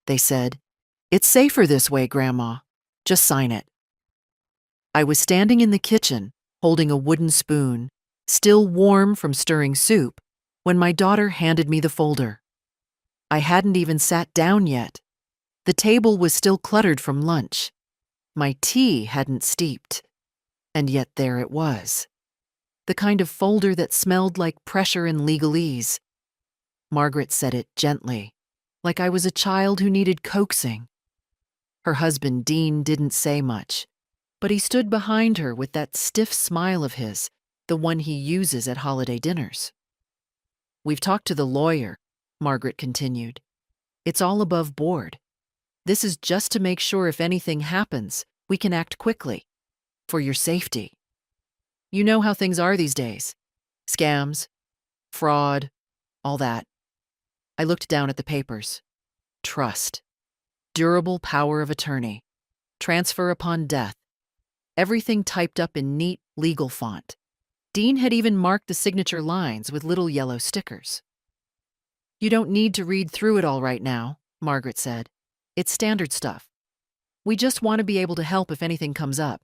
they said. "It's safer this way, Grandma. Just sign it." I was standing in the kitchen, holding a wooden spoon, still warm from stirring soup, when my daughter handed me the folder. I hadn't even sat down yet. The table was still cluttered from lunch. My tea hadn't steeped. And yet there it was. The kind of folder that smelled like pressure and legalese. Margaret said it gently, like I was a child who needed coaxing. Her husband, Dean, didn't say much, but he stood behind her with that stiff smile of his, the one he uses at holiday dinners. "We've talked to the lawyer," Margaret continued. "It's all above board. This is just to make sure if anything happens, we can act quickly. For your safety. You know how things are these days. Scams, fraud, all that." I looked down at the papers. Trust. Durable power of attorney. Transfer upon death. Everything typed up in neat, legal font. Dean had even marked the signature lines with little yellow stickers. "You don't need to read through it all right now," Margaret said. "It's standard stuff. We just want to be able to help if anything comes up.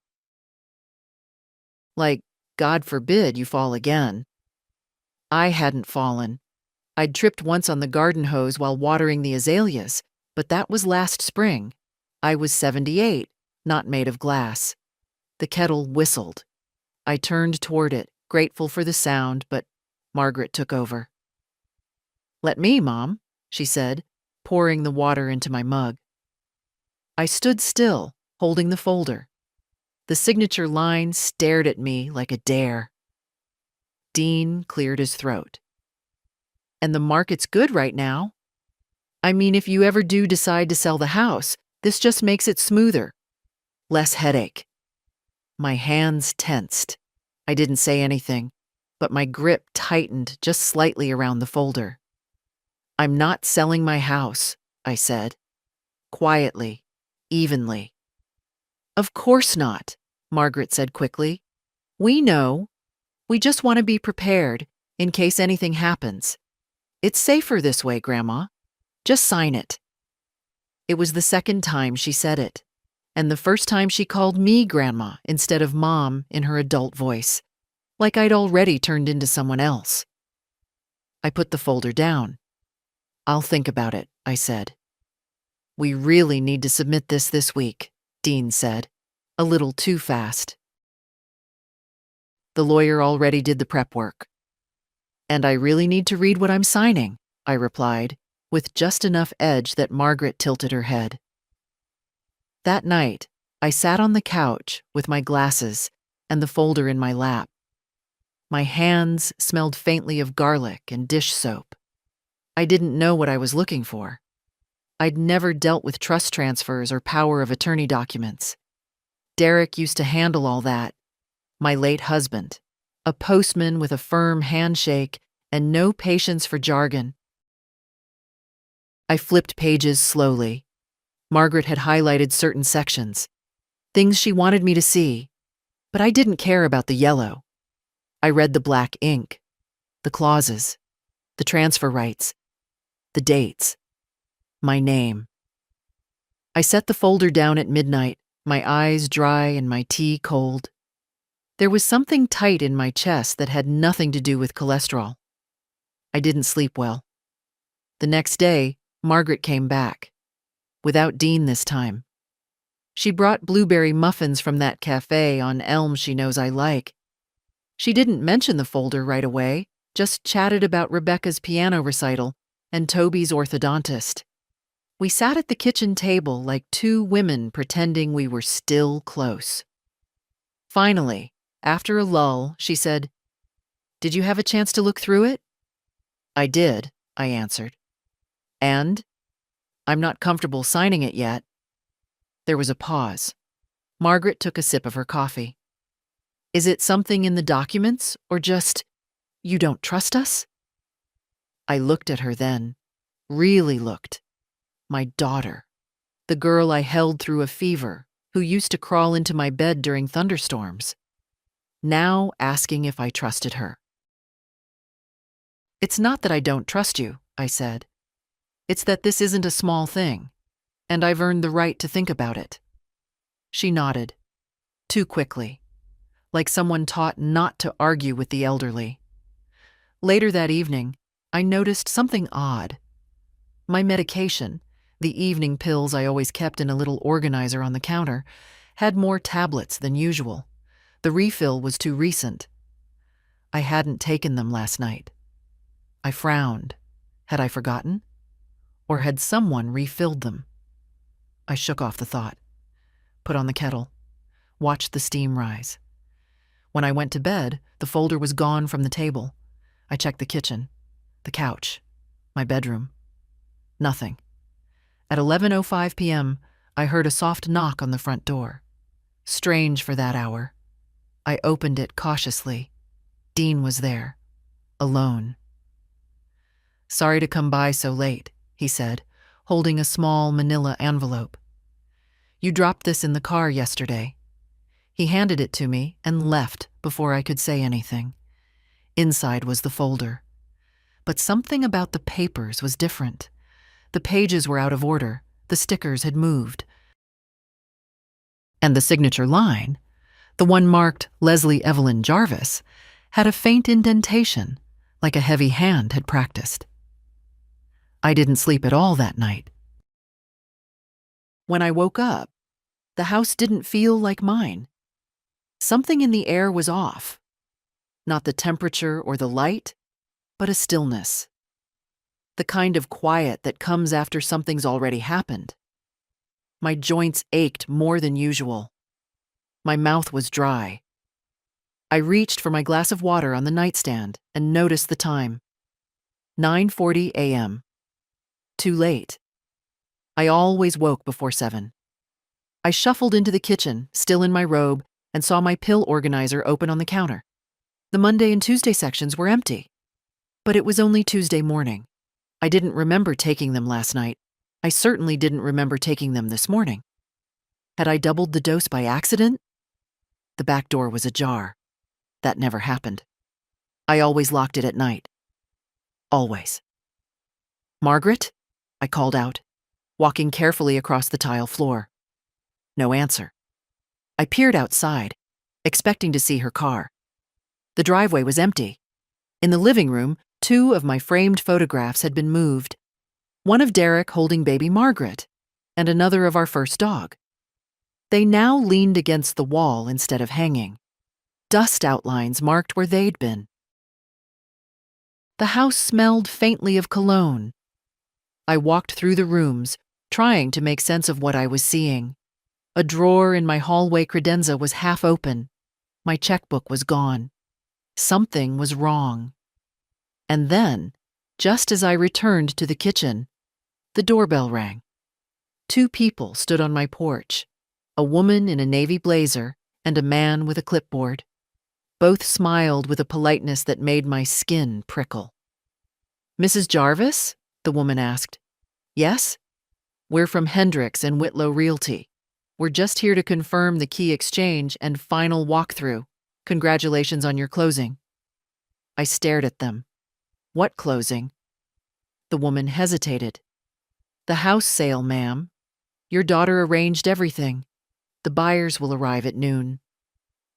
Like, God forbid you fall again." I hadn't fallen. I'd tripped once on the garden hose while watering the azaleas, but that was last spring. I was 78, not made of glass. The kettle whistled. I turned toward it, grateful for the sound, but Margaret took over. "Let me, Mom," she said, pouring the water into my mug. I stood still, holding the folder. The signature line stared at me like a dare. Dean cleared his throat. "And the market's good right now. I mean, if you ever do decide to sell the house, this just makes it smoother. Less headache." My hands tensed. I didn't say anything, but my grip tightened just slightly around the folder. "I'm not selling my house," I said. Quietly, evenly. "Of course not," Margaret said quickly. "We know. We just want to be prepared in case anything happens. It's safer this way, Grandma. Just sign it." It was the second time she said it, and the first time she called me Grandma instead of Mom in her adult voice, like I'd already turned into someone else. I put the folder down. "I'll think about it," I said. "We really need to submit this week," Dean said, a little too fast. "The lawyer already did the prep work." "And I really need to read what I'm signing," I replied, with just enough edge that Margaret tilted her head. That night, I sat on the couch with my glasses and the folder in my lap. My hands smelled faintly of garlic and dish soap. I didn't know what I was looking for. I'd never dealt with trust transfers or power of attorney documents. Derek used to handle all that. My late husband, a postman with a firm handshake and no patience for jargon. I flipped pages slowly. Margaret had highlighted certain sections, things she wanted me to see, but I didn't care about the yellow. I read the black ink, the clauses, the transfer rights, the dates, my name. I set the folder down at midnight, my eyes dry and my tea cold. There was something tight in my chest that had nothing to do with cholesterol. I didn't sleep well. The next day, Margaret came back. Without Dean this time. She brought blueberry muffins from that cafe on Elm she knows I like. She didn't mention the folder right away, just chatted about Rebecca's piano recital and Toby's orthodontist. We sat at the kitchen table like two women pretending we were still close. Finally, after a lull, she said, "Did you have a chance to look through it?" "I did," I answered. "And? I'm not comfortable signing it yet." There was a pause. Margaret took a sip of her coffee. "Is it something in the documents, or just, you don't trust us?" I looked at her then, really looked. My daughter, the girl I held through a fever, who used to crawl into my bed during thunderstorms, now asking if I trusted her. "It's not that I don't trust you," I said. "It's that this isn't a small thing. and I've earned the right to think about it." She nodded, too quickly, like someone taught not to argue with the elderly. Later that evening, I noticed something odd. My medication, the evening pills I always kept in a little organizer on the counter, had more tablets than usual. The refill was too recent. I hadn't taken them last night. I frowned. Had I forgotten? Or had someone refilled them? I shook off the thought, put on the kettle, watched the steam rise. When I went to bed, the folder was gone from the table. I checked the kitchen, the couch, my bedroom. Nothing. At 11:05 p.m., I heard a soft knock on the front door. Strange for that hour. I opened it cautiously. Dean was there, alone. "Sorry to come by so late," he said, holding a small manila envelope. "You dropped this in the car yesterday." He handed it to me and left before I could say anything. Inside was the folder. But something about the papers was different. The pages were out of order. The stickers had moved. And the signature line, the one marked Leslie Evelyn Jarvis, had a faint indentation, like a heavy hand had practiced. I didn't sleep at all that night. When I woke up, the house didn't feel like mine. Something in the air was off. Not the temperature or the light, but a stillness. The kind of quiet that comes after something's already happened. My joints ached more than usual. My mouth was dry. I reached for my glass of water on the nightstand and noticed the time. 9:40 a.m. Too late. I always woke before 7. I shuffled into the kitchen, still in my robe, and saw my pill organizer open on the counter. The Monday and Tuesday sections were empty. But it was only Tuesday morning. I didn't remember taking them last night. I certainly didn't remember taking them this morning. Had I doubled the dose by accident? The back door was ajar. That never happened. I always locked it at night. Always. "Margaret?" I called out, walking carefully across the tile floor. No answer. I peered outside, expecting to see her car. The driveway was empty. In the living room, 2 of my framed photographs had been moved. One of Derek holding baby Margaret, and another of our first dog. They now leaned against the wall instead of hanging. Dust outlines marked where they'd been. The house smelled faintly of cologne. I walked through the rooms, trying to make sense of what I was seeing. A drawer in my hallway credenza was half open. My checkbook was gone. Something was wrong. And then, just as I returned to the kitchen, the doorbell rang. 2 people stood on my porch, a woman in a navy blazer and a man with a clipboard. Both smiled with a politeness that made my skin prickle. "Mrs. Jarvis?" the woman asked. "Yes? We're from Hendricks and Whitlow Realty. We're just here to confirm the key exchange and final walkthrough. Congratulations on your closing." I stared at them. "What closing?" The woman hesitated. "The house sale, ma'am. Your daughter arranged everything. The buyers will arrive at noon."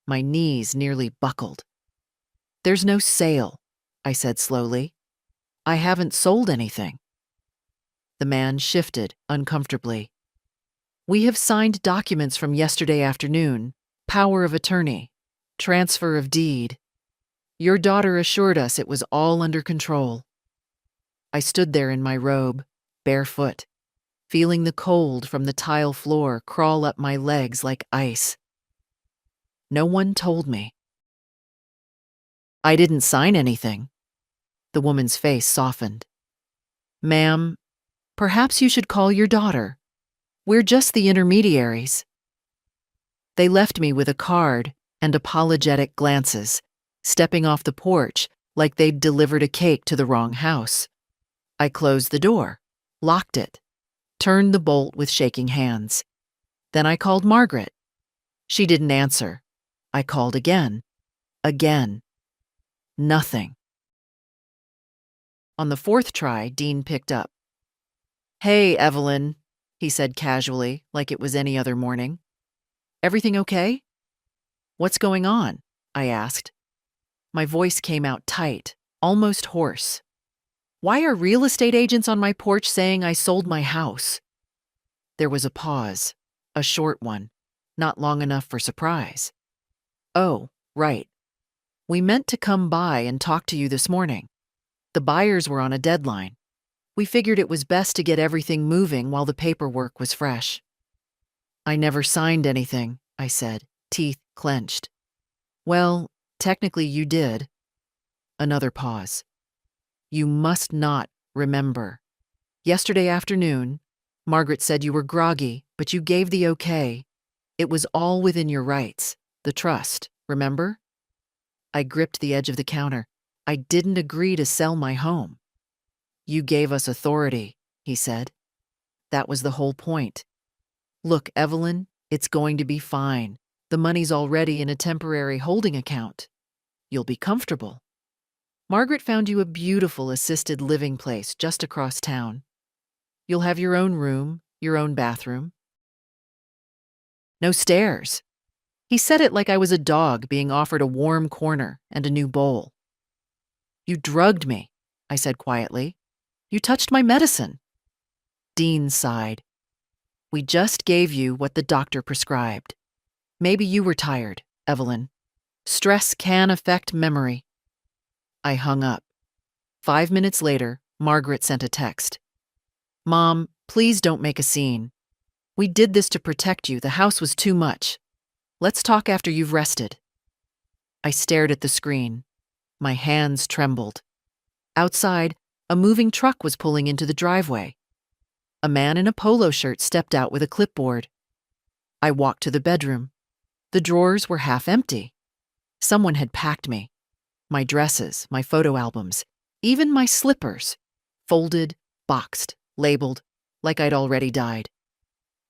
My knees nearly buckled. "There's no sale," I said slowly. "I haven't sold anything." The man shifted uncomfortably. "We have signed documents from yesterday afternoon. Power of attorney. Transfer of deed. Your daughter assured us it was all under control." I stood there in my robe, barefoot, feeling the cold from the tile floor crawl up my legs like ice. No one told me. "I didn't sign anything." The woman's face softened. "Ma'am, perhaps you should call your daughter. We're just the intermediaries." They left me with a card and apologetic glances, stepping off the porch like they'd delivered a cake to the wrong house. I closed the door, locked it, turned the bolt with shaking hands. Then I called Margaret. She didn't answer. I called again. Again. Nothing. On the 4th try, Dean picked up. "Hey, Evelyn," he said casually, like it was any other morning. Everything okay? What's going on? I asked. My voice came out tight, almost hoarse. Why are real estate agents on my porch saying I sold my house? There was a pause, a short one, not long enough for surprise. Oh, right. We meant to come by and talk to you this morning. The buyers were on a deadline. We figured it was best to get everything moving while the paperwork was fresh. I never signed anything, I said, teeth clenched. Well, technically you did. Another pause. You must not remember. Yesterday afternoon, Margaret said you were groggy, but you gave the okay. It was all within your rights, the trust, remember? I gripped the edge of the counter. I didn't agree to sell my home. You gave us authority, he said. That was the whole point. Look, Evelyn, it's going to be fine. The money's already in a temporary holding account. You'll be comfortable. Margaret found you a beautiful assisted living place just across town. You'll have your own room, your own bathroom. No stairs. He said it like I was a dog being offered a warm corner and a new bowl. You drugged me, I said quietly. You touched my medicine. Dean sighed. We just gave you what the doctor prescribed. Maybe you were tired, Evelyn. Stress can affect memory. I hung up. 5 minutes later, Margaret sent a text. Mom, please don't make a scene. We did this to protect you. The house was too much. Let's talk after you've rested. I stared at the screen. My hands trembled. Outside, a moving truck was pulling into the driveway. A man in a polo shirt stepped out with a clipboard. I walked to the bedroom. The drawers were half empty. Someone had packed me. My dresses, my photo albums, even my slippers, folded, boxed, labeled, like I'd already died.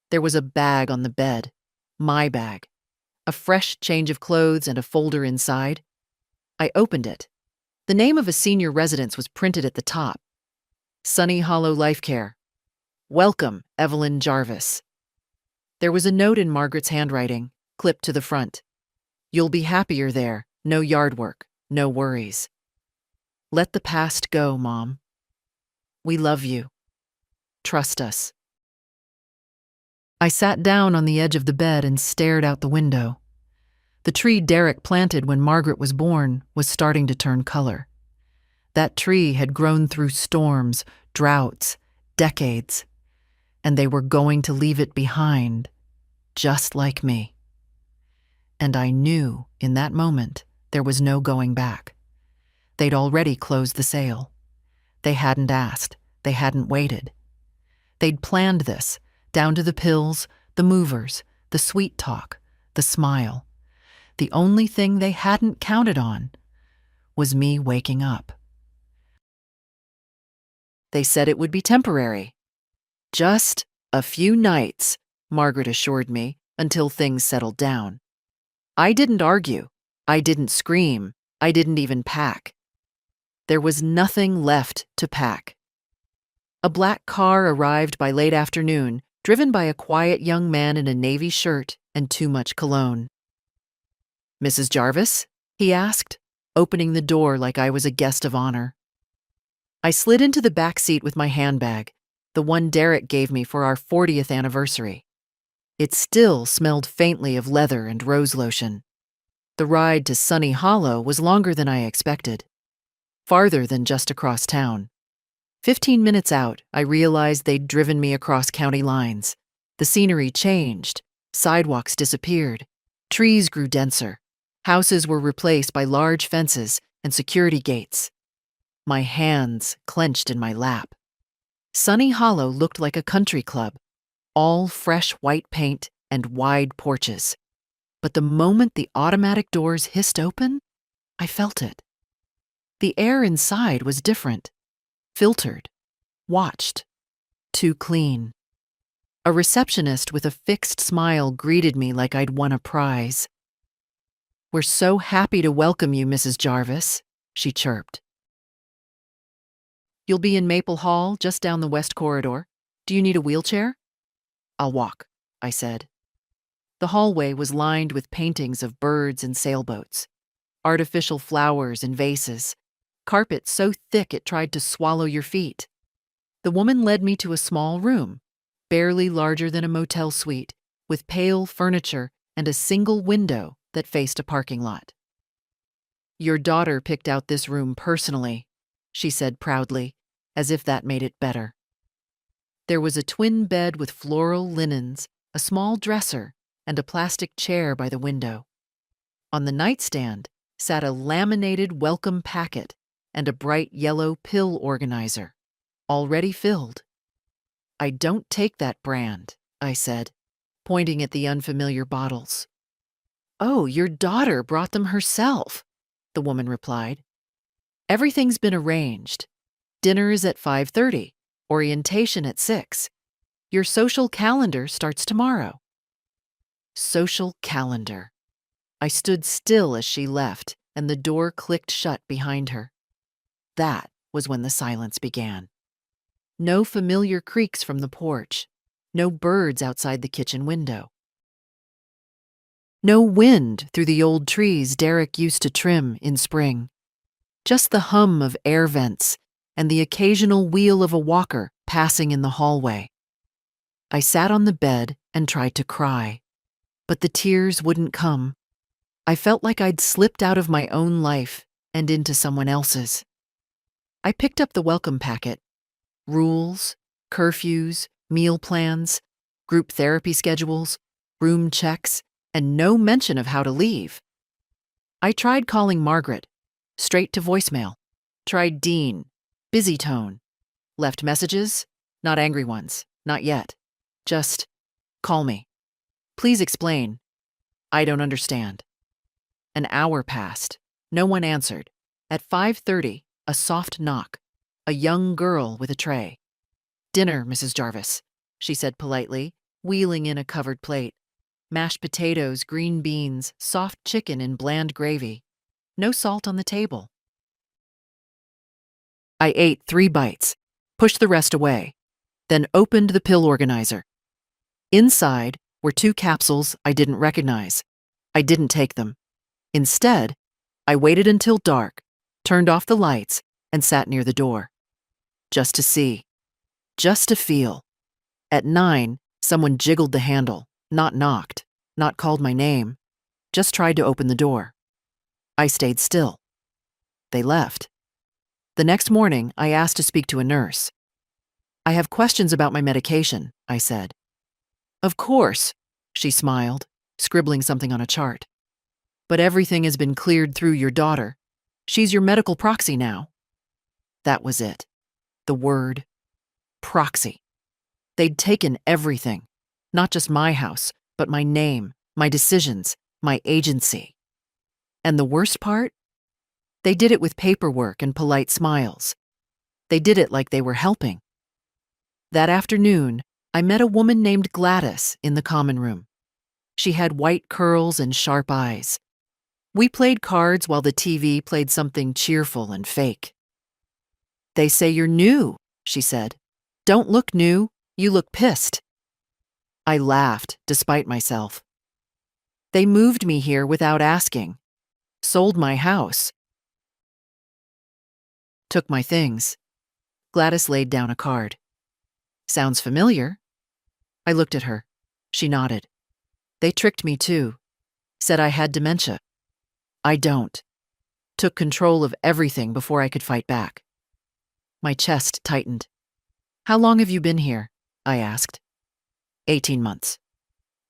There was a bag on the bed, my bag, a fresh change of clothes and a folder inside. I opened it. The name of a senior residence was printed at the top. Sunny Hollow Life Care. Welcome, Evelyn Jarvis. There was a note in Margaret's handwriting, clipped to the front. You'll be happier there, no yard work, no worries. Let the past go, Mom. We love you. Trust us. I sat down on the edge of the bed and stared out the window. The tree Derek planted when Margaret was born was starting to turn color. That tree had grown through storms, droughts, decades, and they were going to leave it behind, just like me. And I knew in that moment there was no going back. They'd already closed the sale. They hadn't asked. They hadn't waited. They'd planned this, down to the pills, the movers, the sweet talk, the smile. The only thing they hadn't counted on was me waking up. They said it would be temporary. Just a few nights, Margaret assured me, until things settled down. I didn't argue. I didn't scream. I didn't even pack. There was nothing left to pack. A black car arrived by late afternoon, driven by a quiet young man in a navy shirt and too much cologne. Mrs. Jarvis? He asked, opening the door like I was a guest of honor. I slid into the back seat with my handbag, the one Derek gave me for our 40th anniversary. It still smelled faintly of leather and rose lotion. The ride to Sunny Hollow was longer than I expected, farther than just across town. 15 minutes out, I realized they'd driven me across county lines. The scenery changed, sidewalks disappeared, trees grew denser, houses were replaced by large fences and security gates. My hands clenched in my lap. Sunny Hollow looked like a country club, all fresh white paint and wide porches. But the moment the automatic doors hissed open, I felt it. The air inside was different, filtered, watched, too clean. A receptionist with a fixed smile greeted me like I'd won a prize. We're so happy to welcome you, Mrs. Jarvis, she chirped. You'll be in Maple Hall, just down the west corridor. Do you need a wheelchair? I'll walk, I said. The hallway was lined with paintings of birds and sailboats, artificial flowers and vases, carpet so thick it tried to swallow your feet. The woman led me to a small room, barely larger than a motel suite, with pale furniture and a single window that faced a parking lot. Your daughter picked out this room personally, she said proudly, as if that made it better. There was a twin bed with floral linens, a small dresser, and a plastic chair by the window. On the nightstand sat a laminated welcome packet and a bright yellow pill organizer, already filled. I don't take that brand, I said, pointing at the unfamiliar bottles. Oh, your daughter brought them herself, the woman replied. Everything's been arranged. Dinner is at 5:30, orientation at 6. Your social calendar starts tomorrow. Social calendar. I stood still as she left, and the door clicked shut behind her. That was when the silence began. No familiar creaks from the porch. No birds outside the kitchen window. No wind through the old trees Derek used to trim in spring. Just the hum of air vents and the occasional wheel of a walker passing in the hallway. I sat on the bed and tried to cry, but the tears wouldn't come. I felt like I'd slipped out of my own life and into someone else's. I picked up the welcome packet. Rules, curfews, meal plans, group therapy schedules, room checks, and no mention of how to leave. I tried calling Margaret, straight to voicemail. Tried Dean, busy tone. Left messages, not angry ones, not yet. Just, call me. Please explain. I don't understand. An hour passed. No one answered. At 5:30, a soft knock. A young girl with a tray. Dinner, Mrs. Jarvis, she said politely, wheeling in a covered plate. Mashed potatoes, green beans, soft chicken in bland gravy. No salt on the table. I ate 3 bites, pushed the rest away, then opened the pill organizer. Inside were 2 capsules I didn't recognize. I didn't take them. Instead, I waited until dark, turned off the lights, and sat near the door. Just to see. Just to feel. At 9, someone jiggled the handle, not knocked, not called my name, just tried to open the door. I stayed still. They left. The next morning, I asked to speak to a nurse. I have questions about my medication, I said. Of course, she smiled, scribbling something on a chart. But everything has been cleared through your daughter. She's your medical proxy now. That was it. The word proxy. They'd taken everything, not just my house, but my name, my decisions, my agency. And the worst part? They did it with paperwork and polite smiles. They did it like they were helping. That afternoon, I met a woman named Gladys in the common room. She had white curls and sharp eyes. We played cards while the TV played something cheerful and fake. They say you're new, she said. Don't look new, you look pissed. I laughed, despite myself. They moved me here without asking. Sold my house. Took my things. Gladys laid down a card. Sounds familiar. I looked at her. She nodded. They tricked me too. Said I had dementia. I don't. Took control of everything before I could fight back. My chest tightened. How long have you been here? I asked. 18 months.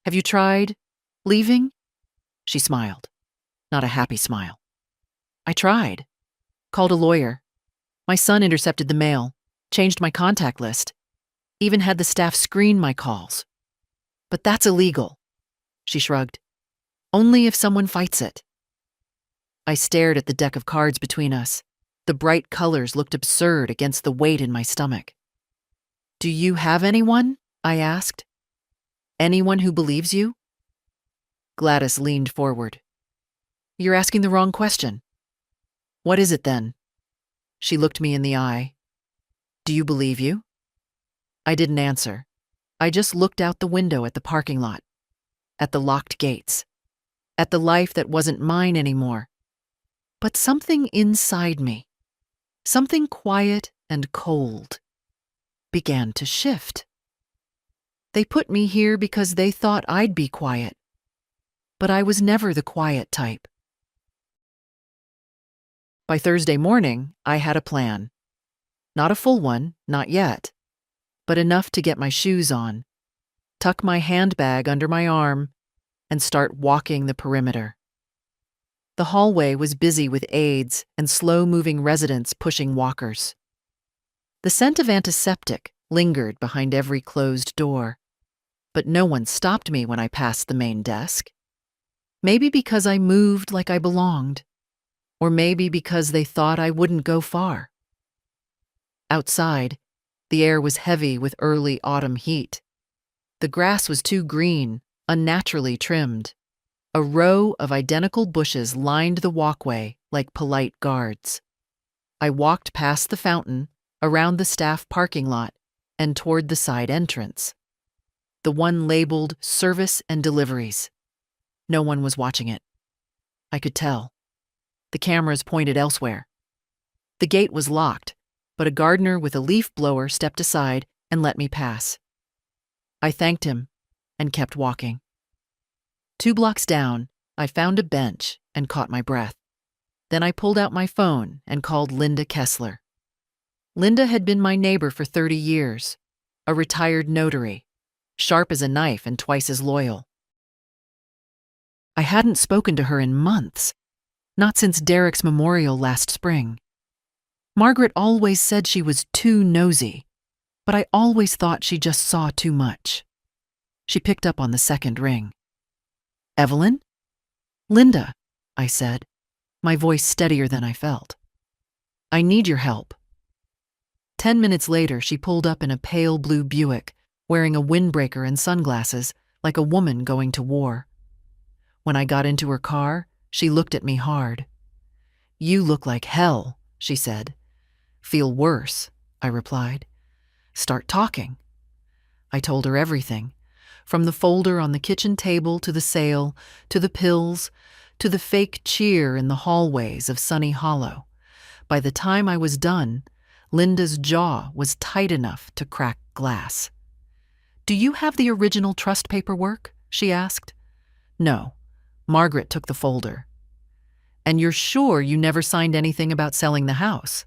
Have you tried leaving? She smiled. Not a happy smile. I tried. Called a lawyer. My son intercepted the mail, changed my contact list, even had the staff screen my calls. But that's illegal. She shrugged. Only if someone fights it. I stared at the deck of cards between us. The bright colors looked absurd against the weight in my stomach. Do you have anyone? I asked. Anyone who believes you? Gladys leaned forward. You're asking the wrong question. What is it then? She looked me in the eye. Do you believe you? I didn't answer. I just looked out the window at the parking lot, at the locked gates, at the life that wasn't mine anymore. But something inside me, something quiet and cold, began to shift. They put me here because they thought I'd be quiet, but I was never the quiet type. By Thursday morning, I had a plan. Not a full one, not yet, but enough to get my shoes on, tuck my handbag under my arm, and start walking the perimeter. The hallway was busy with aides and slow-moving residents pushing walkers. The scent of antiseptic lingered behind every closed door, but no one stopped me when I passed the main desk. Maybe because I moved like I belonged, or maybe because they thought I wouldn't go far. Outside, the air was heavy with early autumn heat. The grass was too green, unnaturally trimmed. A row of identical bushes lined the walkway like polite guards. I walked past the fountain, around the staff parking lot, and toward the side entrance. The one labeled Service and Deliveries. No one was watching it. I could tell. The cameras pointed elsewhere. The gate was locked, but a gardener with a leaf blower stepped aside and let me pass. I thanked him and kept walking. 2 blocks down, I found a bench and caught my breath. Then I pulled out my phone and called Linda Kessler. Linda had been my neighbor for 30 years, a retired notary, sharp as a knife and twice as loyal. I hadn't spoken to her in months, not since Derek's memorial last spring. Margaret always said she was too nosy, but I always thought she just saw too much. She picked up on the second ring. "Evelyn?" "Linda," I said, my voice steadier than I felt. "I need your help." 10 minutes later, she pulled up in a pale blue Buick, wearing a windbreaker and sunglasses, like a woman going to war. When I got into her car, she looked at me hard. "You look like hell," she said. "Feel worse," I replied. "Start talking." I told her everything, from the folder on the kitchen table to the sale, to the pills, to the fake cheer in the hallways of Sunny Hollow. By the time I was done, Linda's jaw was tight enough to crack glass. "Do you have the original trust paperwork?" she asked. "No." Margaret took the folder. "And you're sure you never signed anything about selling the house?"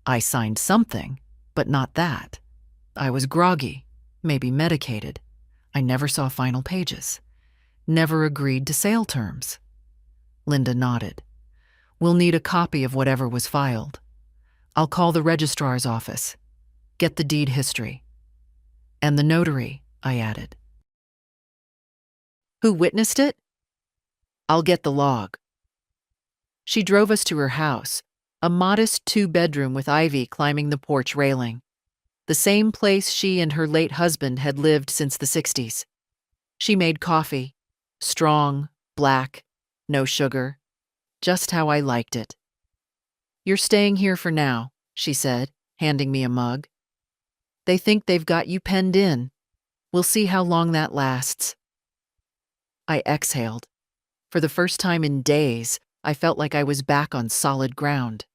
"I signed something, but not that. I was groggy, maybe medicated. I never saw final pages. Never agreed to sale terms." Linda nodded. "We'll need a copy of whatever was filed. I'll call the registrar's office. Get the deed history. And the notary," I added. "Who witnessed it?" "I'll get the log." She drove us to her house, a modest 2-bedroom with ivy climbing the porch railing. The same place she and her late husband had lived since the 60s. She made coffee, strong, black, no sugar, just how I liked it. "You're staying here for now," she said, handing me a mug. "They think they've got you penned in. We'll see how long that lasts." I exhaled. For the first time in days, I felt like I was back on solid ground.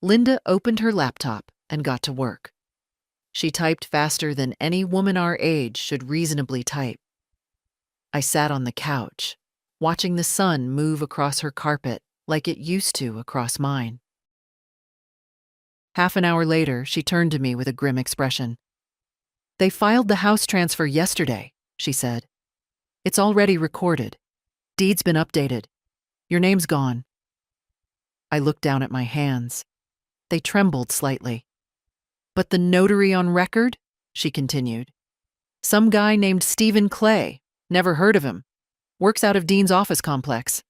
Linda opened her laptop and got to work. She typed faster than any woman our age should reasonably type. I sat on the couch, watching the sun move across her carpet like it used to across mine. Half an hour later, she turned to me with a grim expression. "They filed the house transfer yesterday," she said. "It's already recorded. Deed's been updated. Your name's gone." I looked down at my hands. They trembled slightly. "But the notary on record?" she continued. "Some guy named Stephen Clay. Never heard of him. Works out of Dean's office complex."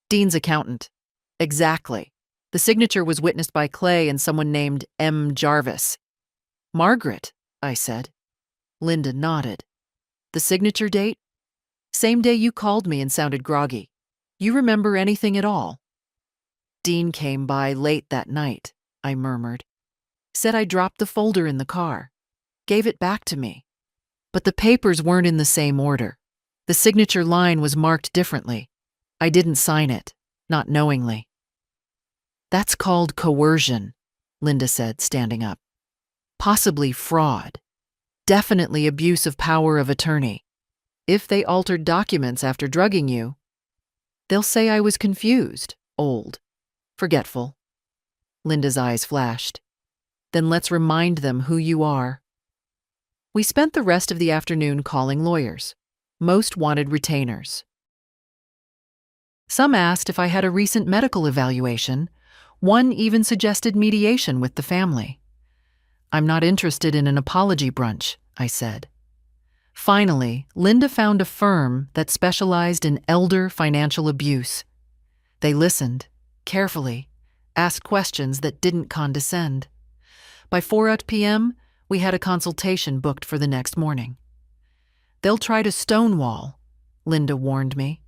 "Dean's accountant." "Exactly. The signature was witnessed by Clay and someone named M. Jarvis." "Margaret," I said. Linda nodded. "The signature date?" "Same day you called me and sounded groggy. You remember anything at all?" "Dean came by late that night," I murmured. "Said I dropped the folder in the car. Gave it back to me. But the papers weren't in the same order. The signature line was marked differently. I didn't sign it, not knowingly. That's called coercion, Linda said, standing up. Possibly fraud. Definitely abuse of power of attorney. If they altered documents after drugging you, they'll say I was confused, old, forgetful. Linda's eyes flashed. Then let's remind them who you are. We spent the rest of the afternoon calling lawyers. Most wanted retainers. Some asked if I had a recent medical evaluation. One even suggested mediation with the family. I'm not interested in an apology brunch, I said. Finally, Linda found a firm that specialized in elder financial abuse. They listened, carefully, asked questions that didn't condescend. By 4 p.m., we had a consultation booked for the next morning. They'll try to stonewall, Linda warned me.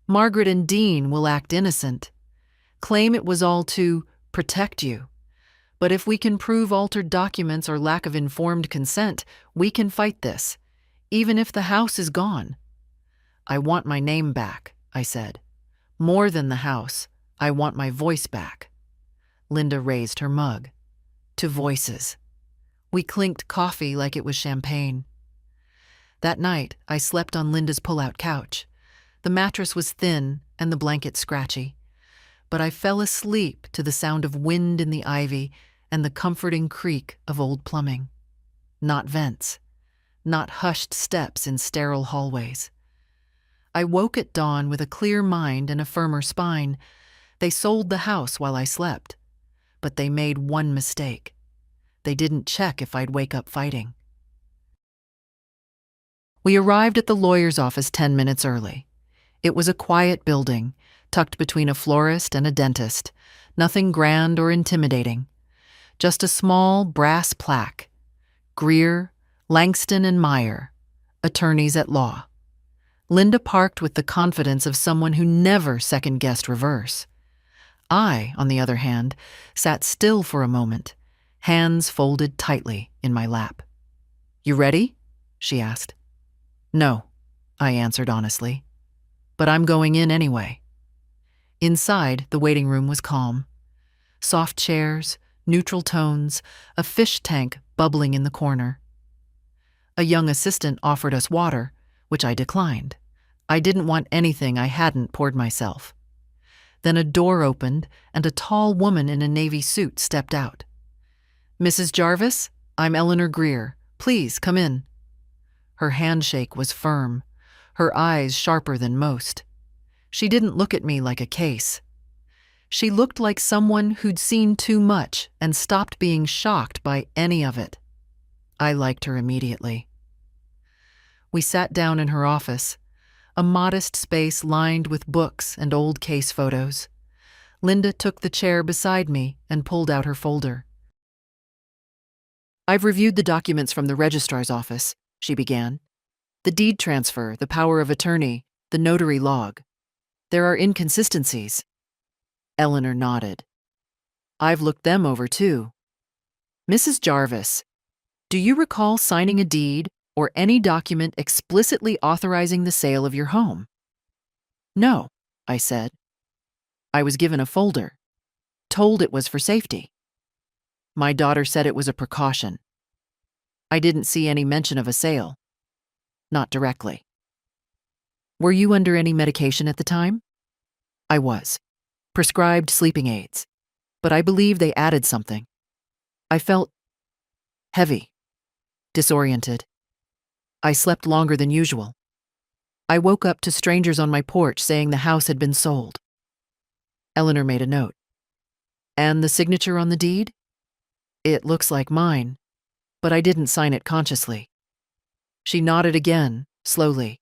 Margaret and Dean will act innocent, claim it was all to protect you. But if we can prove altered documents or lack of informed consent, we can fight this, even if the house is gone. I want my name back, I said. More than the house, I want my voice back. Linda raised her mug. To voices. We clinked coffee like it was champagne. That night, I slept on Linda's pull-out couch. The mattress was thin and the blanket scratchy, but I fell asleep to the sound of wind in the ivy and the comforting creak of old plumbing. Not vents, not hushed steps in sterile hallways. I woke at dawn with a clear mind and a firmer spine. They sold the house while I slept, but they made one mistake. They didn't check if I'd wake up fighting. We arrived at the lawyer's office 10 minutes early. It was a quiet building, tucked between a florist and a dentist, nothing grand or intimidating. Just a small brass plaque. Greer, Langston and Meyer, attorneys at law. Linda parked with the confidence of someone who never second-guessed reverse. I, on the other hand, sat still for a moment, hands folded tightly in my lap. You ready? She asked. No, I answered honestly. But I'm going in anyway. Inside, the waiting room was calm. Soft chairs, neutral tones, a fish tank bubbling in the corner. A young assistant offered us water, which I declined. I didn't want anything I hadn't poured myself. Then a door opened and a tall woman in a navy suit stepped out. Mrs. Jarvis, I'm Eleanor Greer. Please come in. Her handshake was firm, her eyes sharper than most. She didn't look at me like a case. She looked like someone who'd seen too much and stopped being shocked by any of it. I liked her immediately. We sat down in her office, a modest space lined with books and old case photos. Linda took the chair beside me and pulled out her folder. I've reviewed the documents from the registrar's office, she began. The deed transfer, the power of attorney, the notary log. There are inconsistencies. Eleanor nodded. I've looked them over too. Mrs. Jarvis, do you recall signing a deed or any document explicitly authorizing the sale of your home? No, I said. I was given a folder, told it was for safety. My daughter said it was a precaution. I didn't see any mention of a sale. Not directly. Were you under any medication at the time? I was. Prescribed sleeping aids. But I believe they added something. I felt heavy, disoriented. I slept longer than usual. I woke up to strangers on my porch saying the house had been sold. Eleanor made a note. And the signature on the deed? It looks like mine, but I didn't sign it consciously. She nodded again, slowly.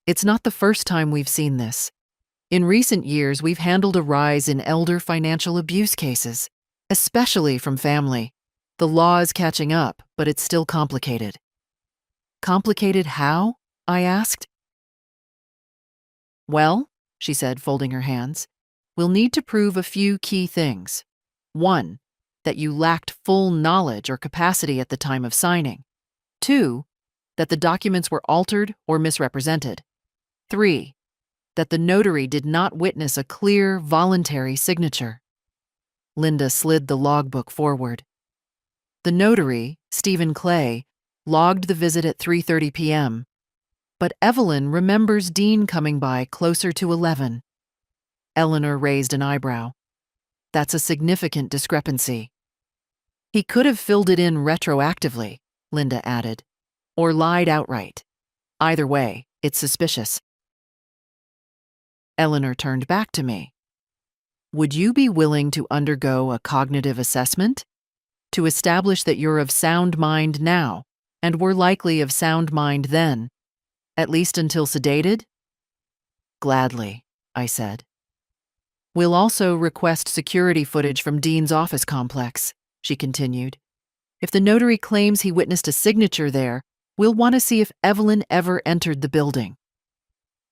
It's not the first time we've seen this. In recent years, we've handled a rise in elder financial abuse cases, especially from family. The law is catching up, but it's still complicated. Complicated how? I asked. Well, she said, folding her hands, we'll need to prove a few key things. 1, that you lacked full knowledge or capacity at the time of signing. 2, that the documents were altered or misrepresented. 3. That the notary did not witness a clear, voluntary signature. Linda slid the logbook forward. The notary, Stephen Clay, logged the visit at 3:30 p.m., but Evelyn remembers Dean coming by closer to 11. Eleanor raised an eyebrow. That's a significant discrepancy. He could have filled it in retroactively, Linda added, or lied outright. Either way, it's suspicious. Eleanor turned back to me. Would you be willing to undergo a cognitive assessment to establish that you're of sound mind now and were likely of sound mind then, at least until sedated? Gladly, I said. We'll also request security footage from Dean's office complex, she continued. If the notary claims he witnessed a signature there, we'll want to see if Evelyn ever entered the building.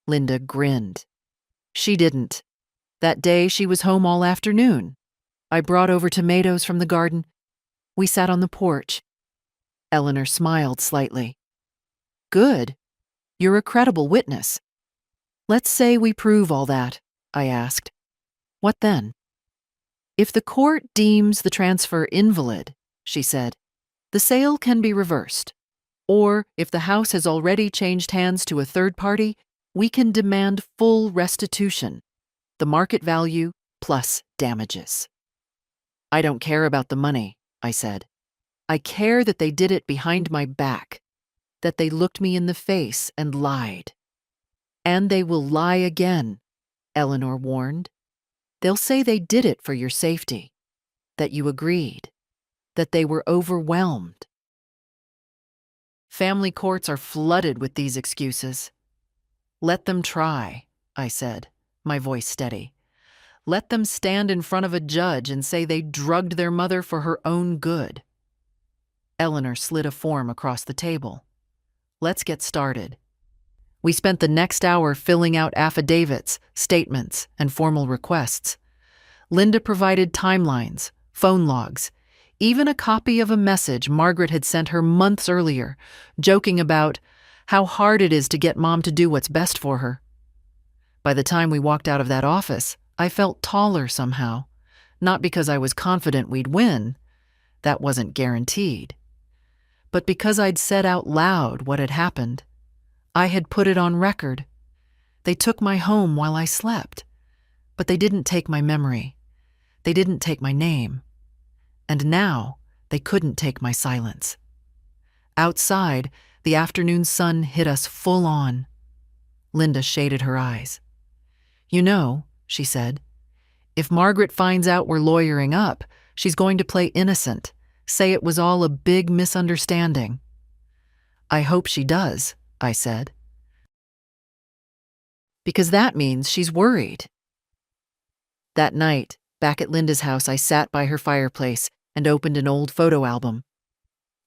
Linda grinned. She didn't. That day she was home all afternoon. I brought over tomatoes from the garden. We sat on the porch. Eleanor smiled slightly. Good. You're a credible witness. Let's say we prove all that, I asked. What then? If the court deems the transfer invalid, she said, the sale can be reversed. Or if the house has already changed hands to a third party, we can demand full restitution, the market value plus damages. I don't care about the money, I said. I care that they did it behind my back, that they looked me in the face and lied. And they will lie again, Eleanor warned. They'll say they did it for your safety, that you agreed, that they were overwhelmed. Family courts are flooded with these excuses. Let them try, I said, my voice steady. Let them stand in front of a judge and say they drugged their mother for her own good. Eleanor slid a form across the table. Let's get started. We spent the next hour filling out affidavits, statements, and formal requests. Linda provided timelines, phone logs, even a copy of a message Margaret had sent her months earlier, joking about how hard it is to get Mom to do what's best for her. By the time we walked out of that office, I felt taller somehow, not because I was confident we'd win, that wasn't guaranteed, but because I'd said out loud what had happened. I had put it on record. They took my home while I slept, but they didn't take my memory. They didn't take my name. And now they couldn't take my silence. Outside, the afternoon sun hit us full on. Linda shaded her eyes. You know, she said, if Margaret finds out we're lawyering up, she's going to play innocent, say it was all a big misunderstanding. I hope she does, I said. Because that means she's worried. That night, back at Linda's house, I sat by her fireplace and opened an old photo album.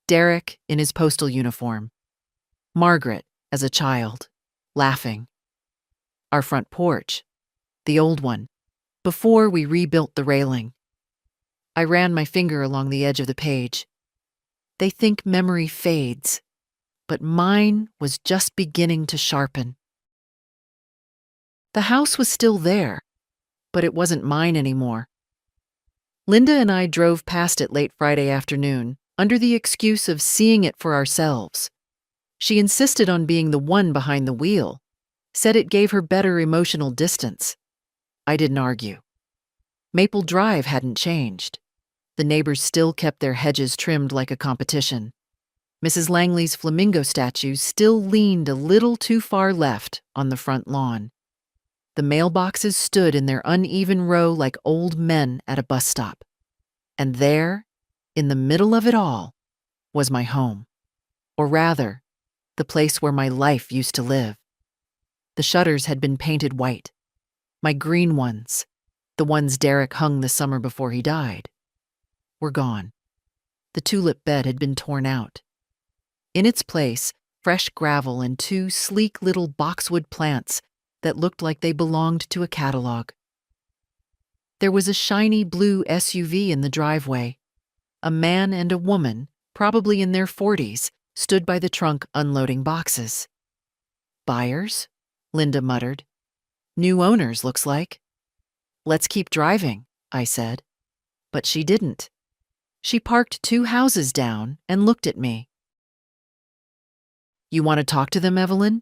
Derek in his postal uniform. Margaret as a child, laughing. Our front porch, the old one, before we rebuilt the railing. I ran my finger along the edge of the page. They think memory fades, but mine was just beginning to sharpen. The house was still there, but it wasn't mine anymore. Linda and I drove past it late Friday afternoon, under the excuse of seeing it for ourselves. She insisted on being the one behind the wheel, said it gave her better emotional distance. I didn't argue. Maple Drive hadn't changed. The neighbors still kept their hedges trimmed like a competition. Mrs. Langley's flamingo statue still leaned a little too far left on the front lawn. The mailboxes stood in their uneven row like old men at a bus stop. And there, in the middle of it all, was my home. Or rather, the place where my life used to live. The shutters had been painted white. My green ones, the ones Derek hung the summer before he died, were gone. The tulip bed had been torn out. In its place, fresh gravel and two sleek little boxwood plants that looked like they belonged to a catalog. There was a shiny blue SUV in the driveway. A man and a woman, probably in their 40s, stood by the trunk unloading boxes. Buyers? Linda muttered. New owners, looks like. Let's keep driving, I said. But she didn't. She parked 2 houses down and looked at me. You want to talk to them, Evelyn?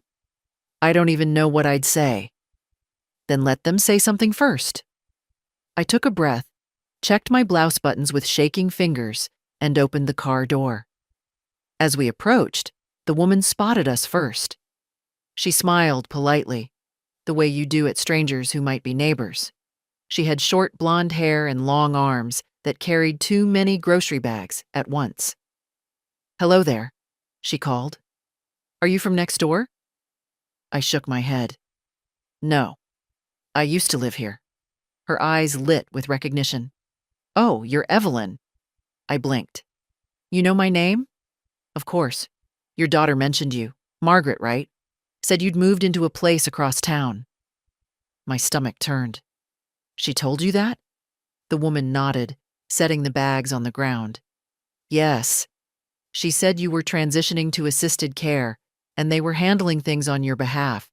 I don't even know what I'd say. Then let them say something first. I took a breath, checked my blouse buttons with shaking fingers, and opened the car door. As we approached, the woman spotted us first. She smiled politely, the way you do at strangers who might be neighbors. She had short blonde hair and long arms that carried too many grocery bags at once. Hello there, she called. Are you from next door? I shook my head. No, I used to live here. Her eyes lit with recognition. Oh, you're Evelyn. I blinked. You know my name? Of course. Your daughter mentioned you. Margaret, right? Said you'd moved into a place across town. My stomach turned. She told you that? The woman nodded, setting the bags on the ground. Yes. She said you were transitioning to assisted care, and they were handling things on your behalf.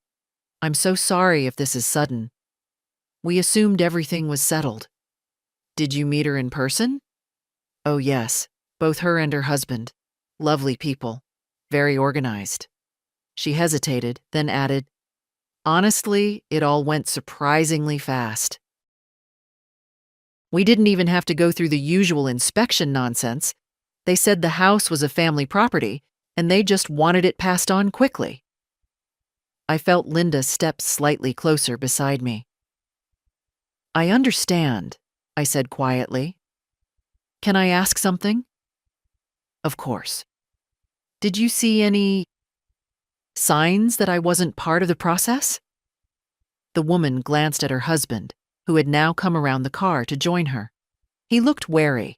I'm so sorry if this is sudden. We assumed everything was settled. Did you meet her in person? Oh, yes. Both her and her husband. Lovely people. Very organized. She hesitated, then added, honestly, it all went surprisingly fast. We didn't even have to go through the usual inspection nonsense. They said the house was a family property, and they just wanted it passed on quickly. I felt Linda step slightly closer beside me. I understand, I said quietly. Can I ask something? Of course. Did you see any signs that I wasn't part of the process? The woman glanced at her husband, who had now come around the car to join her. He looked wary,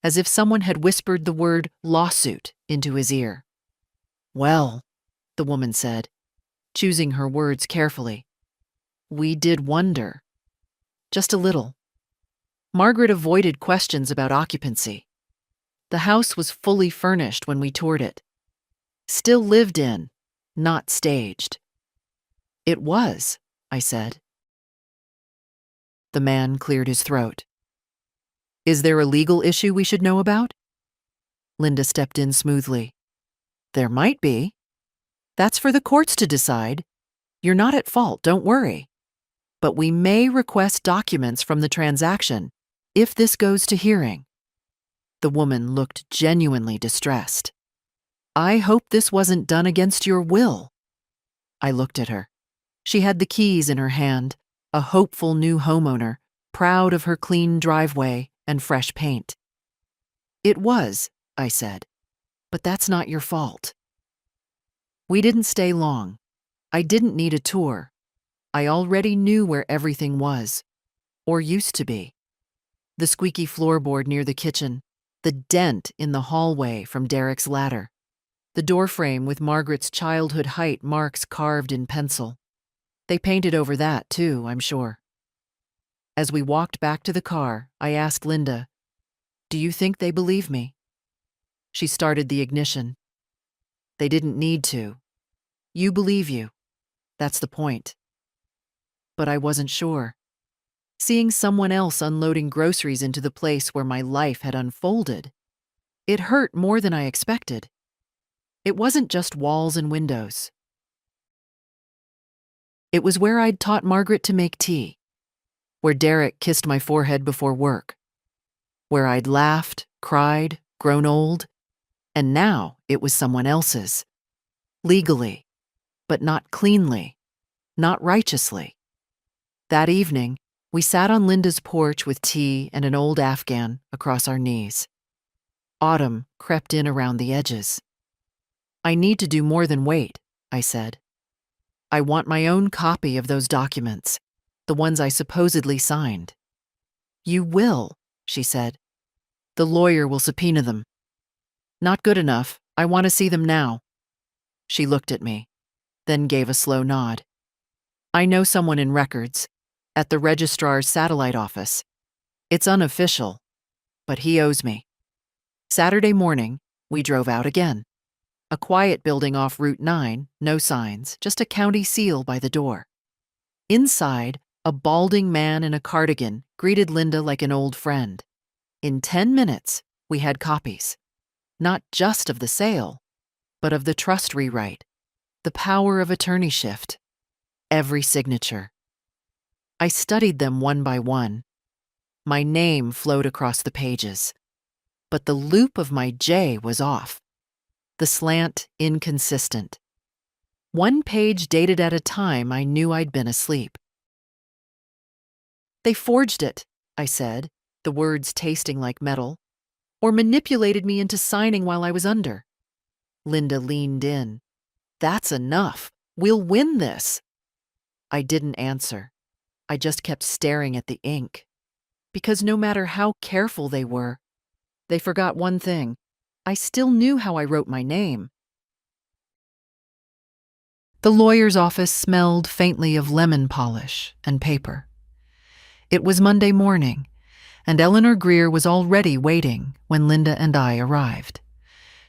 as if someone had whispered the word lawsuit into his ear. Well, the woman said, choosing her words carefully, we did wonder. Just a little. Margaret avoided questions about occupancy. The house was fully furnished when we toured it. Still lived in, not staged. It was, I said. The man cleared his throat. Is there a legal issue we should know about? Linda stepped in smoothly. There might be. That's for the courts to decide. You're not at fault, don't worry. But we may request documents from the transaction if this goes to hearing. The woman looked genuinely distressed. I hope this wasn't done against your will. I looked at her. She had the keys in her hand, a hopeful new homeowner, proud of her clean driveway and fresh paint. It was, I said, but that's not your fault. We didn't stay long. I didn't need a tour. I already knew where everything was, or used to be. The squeaky floorboard near the kitchen, the dent in the hallway from Derek's ladder, the doorframe with Margaret's childhood height marks carved in pencil. They painted over that, too, I'm sure. As we walked back to the car, I asked Linda, do you think they believe me? She started the ignition. They didn't need to. You believe you. That's the point. But I wasn't sure. Seeing someone else unloading groceries into the place where my life had unfolded, it hurt more than I expected. It wasn't just walls and windows. It was where I'd taught Margaret to make tea, where Derek kissed my forehead before work, where I'd laughed, cried, grown old, and now it was someone else's. Legally, but not cleanly, not righteously. That evening, we sat on Linda's porch with tea and an old Afghan across our knees. Autumn crept in around the edges. I need to do more than wait, I said. I want my own copy of those documents, the ones I supposedly signed. You will, she said. The lawyer will subpoena them. Not good enough. I want to see them now. She looked at me, then gave a slow nod. I know someone in records, at the registrar's satellite office. It's unofficial, but he owes me. Saturday morning, we drove out again. A quiet building off Route 9, no signs, just a county seal by the door. Inside, a balding man in a cardigan greeted Linda like an old friend. In 10 minutes, we had copies. Not just of the sale, but of the trust rewrite, the power of attorney shift, every signature. I studied them one by one. My name flowed across the pages, but the loop of my J was off, the slant inconsistent. One page dated at a time I knew I'd been asleep. They forged it, I said, the words tasting like metal, or manipulated me into signing while I was under. Linda leaned in. That's enough. We'll win this. I didn't answer. I just kept staring at the ink. Because no matter how careful they were, they forgot one thing. I still knew how I wrote my name. The lawyer's office smelled faintly of lemon polish and paper. It was Monday morning, and Eleanor Greer was already waiting when Linda and I arrived.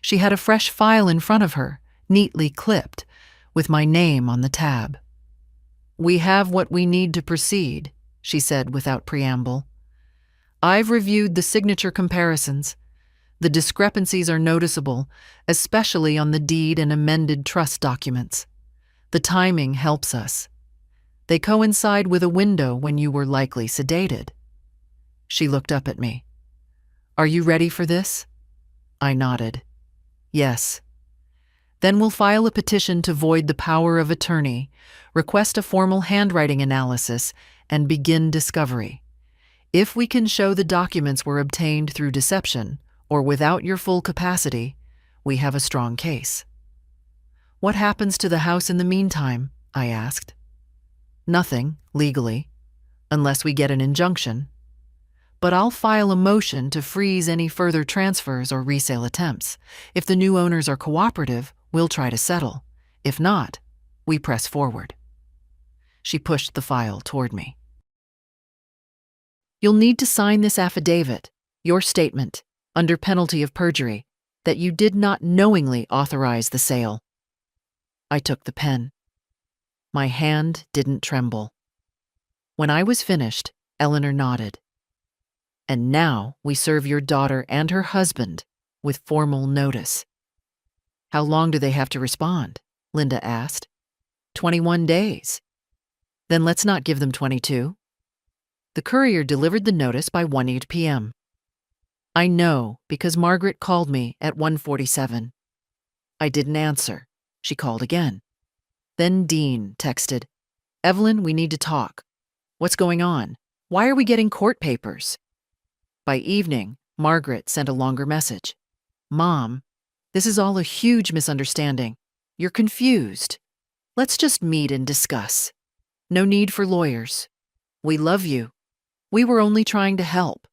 She had a fresh file in front of her, neatly clipped, with my name on the tab. "We have what we need to proceed," she said without preamble. "I've reviewed the signature comparisons. The discrepancies are noticeable, especially on the deed and amended trust documents. The timing helps us. They coincide with a window when you were likely sedated." She looked up at me. "Are you ready for this?" I nodded. "Yes." "Then we'll file a petition to void the power of attorney, request a formal handwriting analysis, and begin discovery. If we can show the documents were obtained through deception, or without your full capacity, we have a strong case." "What happens to the house in the meantime?" I asked. "Nothing, legally, unless we get an injunction. But I'll file a motion to freeze any further transfers or resale attempts. If the new owners are cooperative, we'll try to settle. If not, we press forward." She pushed the file toward me. "You'll need to sign this affidavit, your statement, under penalty of perjury, that you did not knowingly authorize the sale." I took the pen. My hand didn't tremble. When I was finished, Eleanor nodded. "And now we serve your daughter and her husband with formal notice." "How long do they have to respond?" Linda asked. 21 days. "Then let's not give them 22. The courier delivered the notice by 1:08 p.m. I know because Margaret called me at 1:47. I didn't answer. She called again. Then Dean texted, "Evelyn, we need to talk. What's going on? Why are we getting court papers?" By evening, Margaret sent a longer message. "Mom, this is all a huge misunderstanding. You're confused. Let's just meet and discuss. No need for lawyers. We love you. We were only trying to help."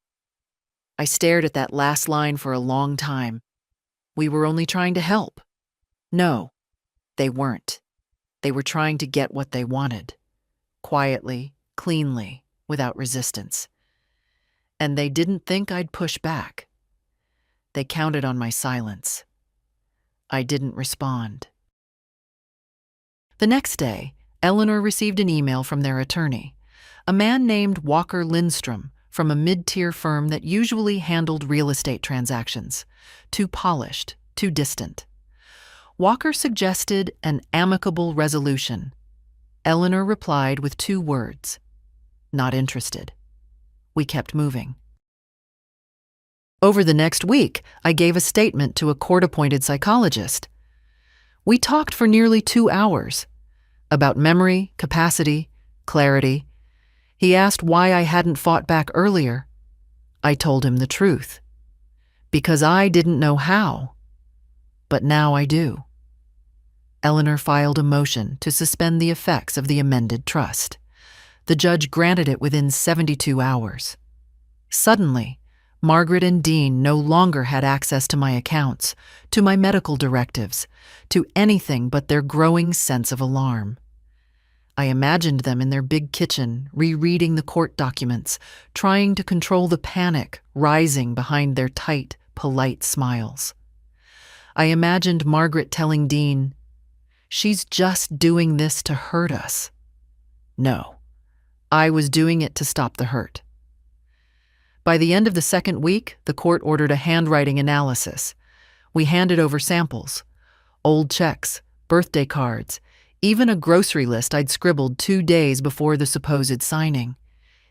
I stared at that last line for a long time. We were only trying to help. No, they weren't. They were trying to get what they wanted. Quietly, cleanly, without resistance. And they didn't think I'd push back. They counted on my silence. I didn't respond. The next day, Eleanor received an email from their attorney, a man named Walker Lindstrom from a mid-tier firm that usually handled real estate transactions. Too polished, too distant. Walker suggested an amicable resolution. Eleanor replied with 2 words. Not interested. We kept moving. Over the next week, I gave a statement to a court-appointed psychologist. We talked for nearly 2 hours about memory, capacity, clarity. He asked why I hadn't fought back earlier. I told him the truth. Because I didn't know how. But now I do. Eleanor filed a motion to suspend the effects of the amended trust. The judge granted it within 72 hours. Suddenly, Margaret and Dean no longer had access to my accounts, to my medical directives, to anything but their growing sense of alarm. I imagined them in their big kitchen, rereading the court documents, trying to control the panic rising behind their tight, polite smiles. I imagined Margaret telling Dean, "She's just doing this to hurt us." No, I was doing it to stop the hurt. By the end of the second week, the court ordered a handwriting analysis. We handed over samples, old checks, birthday cards, even a grocery list I'd scribbled 2 days before the supposed signing.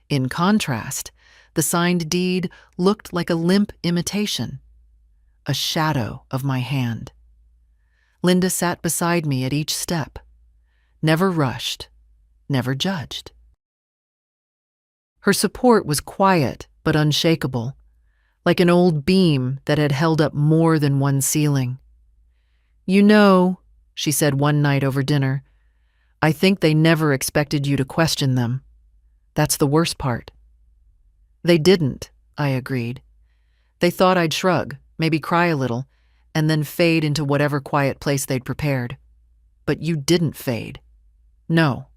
In contrast, the signed deed looked like a limp imitation, a shadow of my hand. Linda sat beside me at each step, never rushed, never judged. Her support was quiet but unshakable, like an old beam that had held up more than one ceiling. "You know," she said one night over dinner, "I think they never expected you to question them. That's the worst part." "They didn't," I agreed. "They thought I'd shrug, maybe cry a little, and then fade into whatever quiet place they'd prepared. But you didn't fade." "No."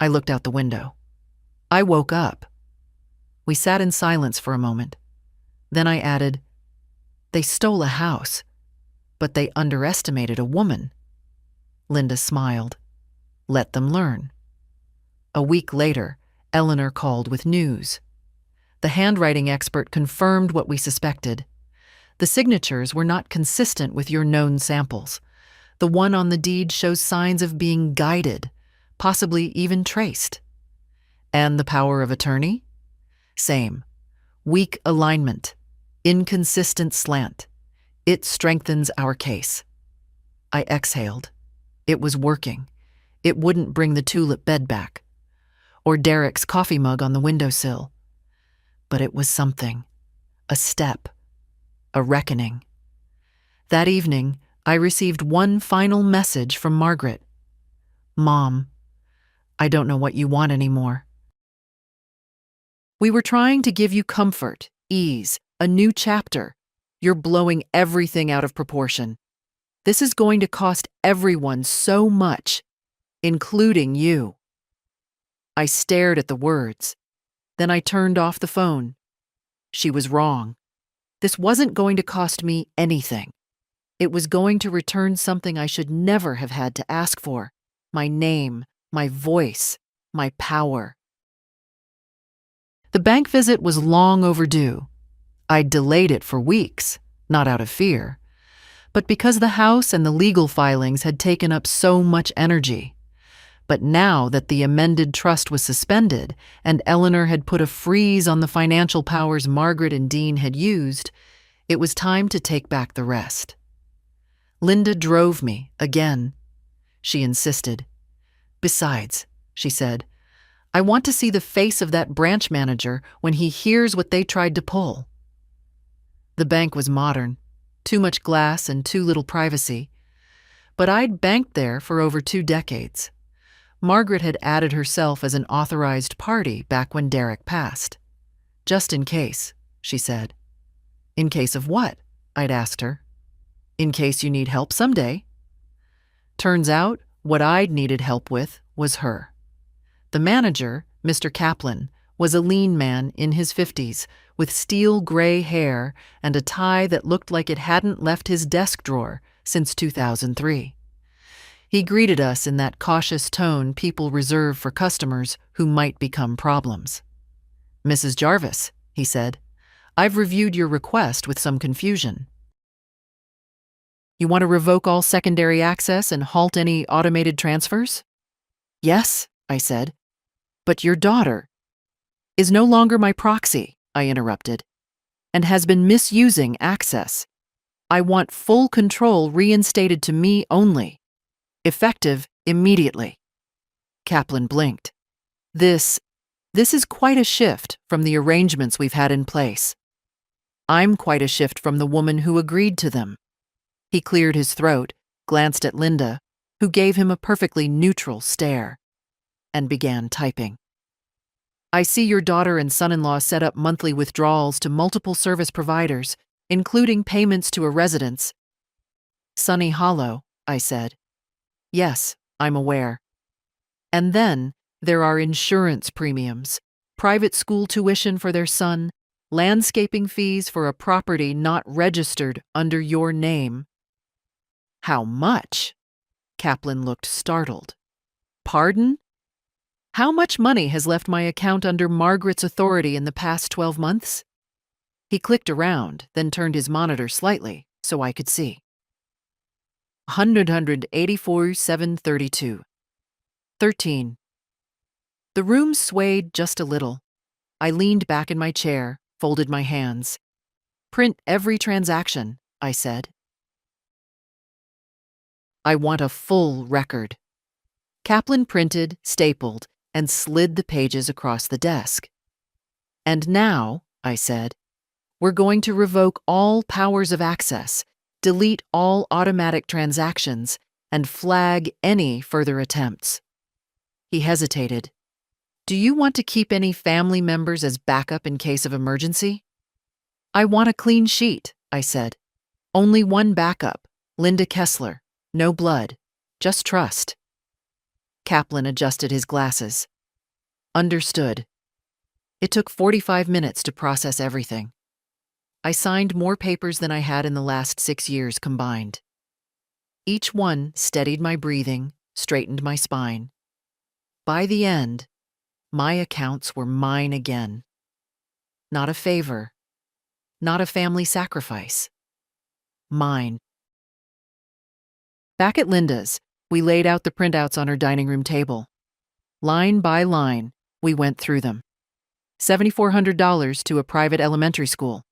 I looked out the window. I woke up. We sat in silence for a moment. Then I added, "They stole a house, but they underestimated a woman." Linda smiled. "Let them learn." A week later, Eleanor called with news. The handwriting expert confirmed what we suspected. The signatures were not consistent with your known samples. The one on the deed shows signs of being guided, possibly even traced. And the power of attorney? Same. Weak alignment, inconsistent slant. It strengthens our case. I exhaled. It was working. It wouldn't bring the tulip bed back, or Derek's coffee mug on the windowsill. But it was something. A step. A reckoning. That evening, I received one final message from Margaret. "Mom, I don't know what you want anymore. We were trying to give you comfort, ease, a new chapter. You're blowing everything out of proportion. This is going to cost everyone so much, including you." I stared at the words. Then I turned off the phone. She was wrong. This wasn't going to cost me anything. It was going to return something I should never have had to ask for: my name, my voice, my power. The bank visit was long overdue. I'd delayed it for weeks, not out of fear, but because the house and the legal filings had taken up so much energy. But now that the amended trust was suspended and Eleanor had put a freeze on the financial powers Margaret and Dean had used, it was time to take back the rest. Linda drove me, again. She insisted. "Besides," she said, "I want to see the face of that branch manager when he hears what they tried to pull." The bank was modern, too much glass and too little privacy. But I'd banked there for over 2 decades. Margaret had added herself as an authorized party back when Derek passed. "Just in case," she said. "In case of what?" I'd asked her. "In case you need help someday." Turns out, what I'd needed help with was her. The manager, Mr. Kaplan, was a lean man in his 50s, with steel gray hair and a tie that looked like it hadn't left his desk drawer since 2003. He greeted us in that cautious tone people reserve for customers who might become problems. "Mrs. Jarvis," he said, "I've reviewed your request with some confusion. You want to revoke all secondary access and halt any automated transfers?" "Yes," I said. "But your daughter is no longer my proxy," I interrupted, "and has been misusing access. I want full control reinstated to me only, effective immediately." Kaplan blinked. This is quite a shift from the arrangements we've had in place. I'm quite a shift from the woman who agreed to them." He cleared his throat, glanced at Linda, who gave him a perfectly neutral stare, and began typing. "I see your daughter and son-in-law set up monthly withdrawals to multiple service providers, including payments to a residence." "Sunny Hollow," I said. "Yes, I'm aware." "And then there are insurance premiums, private school tuition for their son, landscaping fees for a property not registered under your name." How much? Kaplan looked startled. Pardon? How much money has left my account under Margaret's authority in the past 12 months? He clicked around, then turned his monitor slightly so I could see. 184,732. 13. The room swayed just a little. I leaned back in my chair, folded my hands. Print every transaction, I said. I want a full record. Kaplan printed, stapled, and slid the pages across the desk. And now, I said, we're going to revoke all powers of access, delete all automatic transactions, and flag any further attempts. He hesitated. Do you want to keep any family members as backup in case of emergency? I want a clean sheet, I said. Only one backup, Linda Kessler. No blood, just trust. Kaplan adjusted his glasses. Understood. It took 45 minutes to process everything. I signed more papers than I had in the last 6 years combined. Each one steadied my breathing, straightened my spine. By the end, my accounts were mine again. Not a favor, not a family sacrifice. Mine. Back at Linda's, we laid out the printouts on her dining room table. Line by line, we went through them. $7,400 to a private elementary school.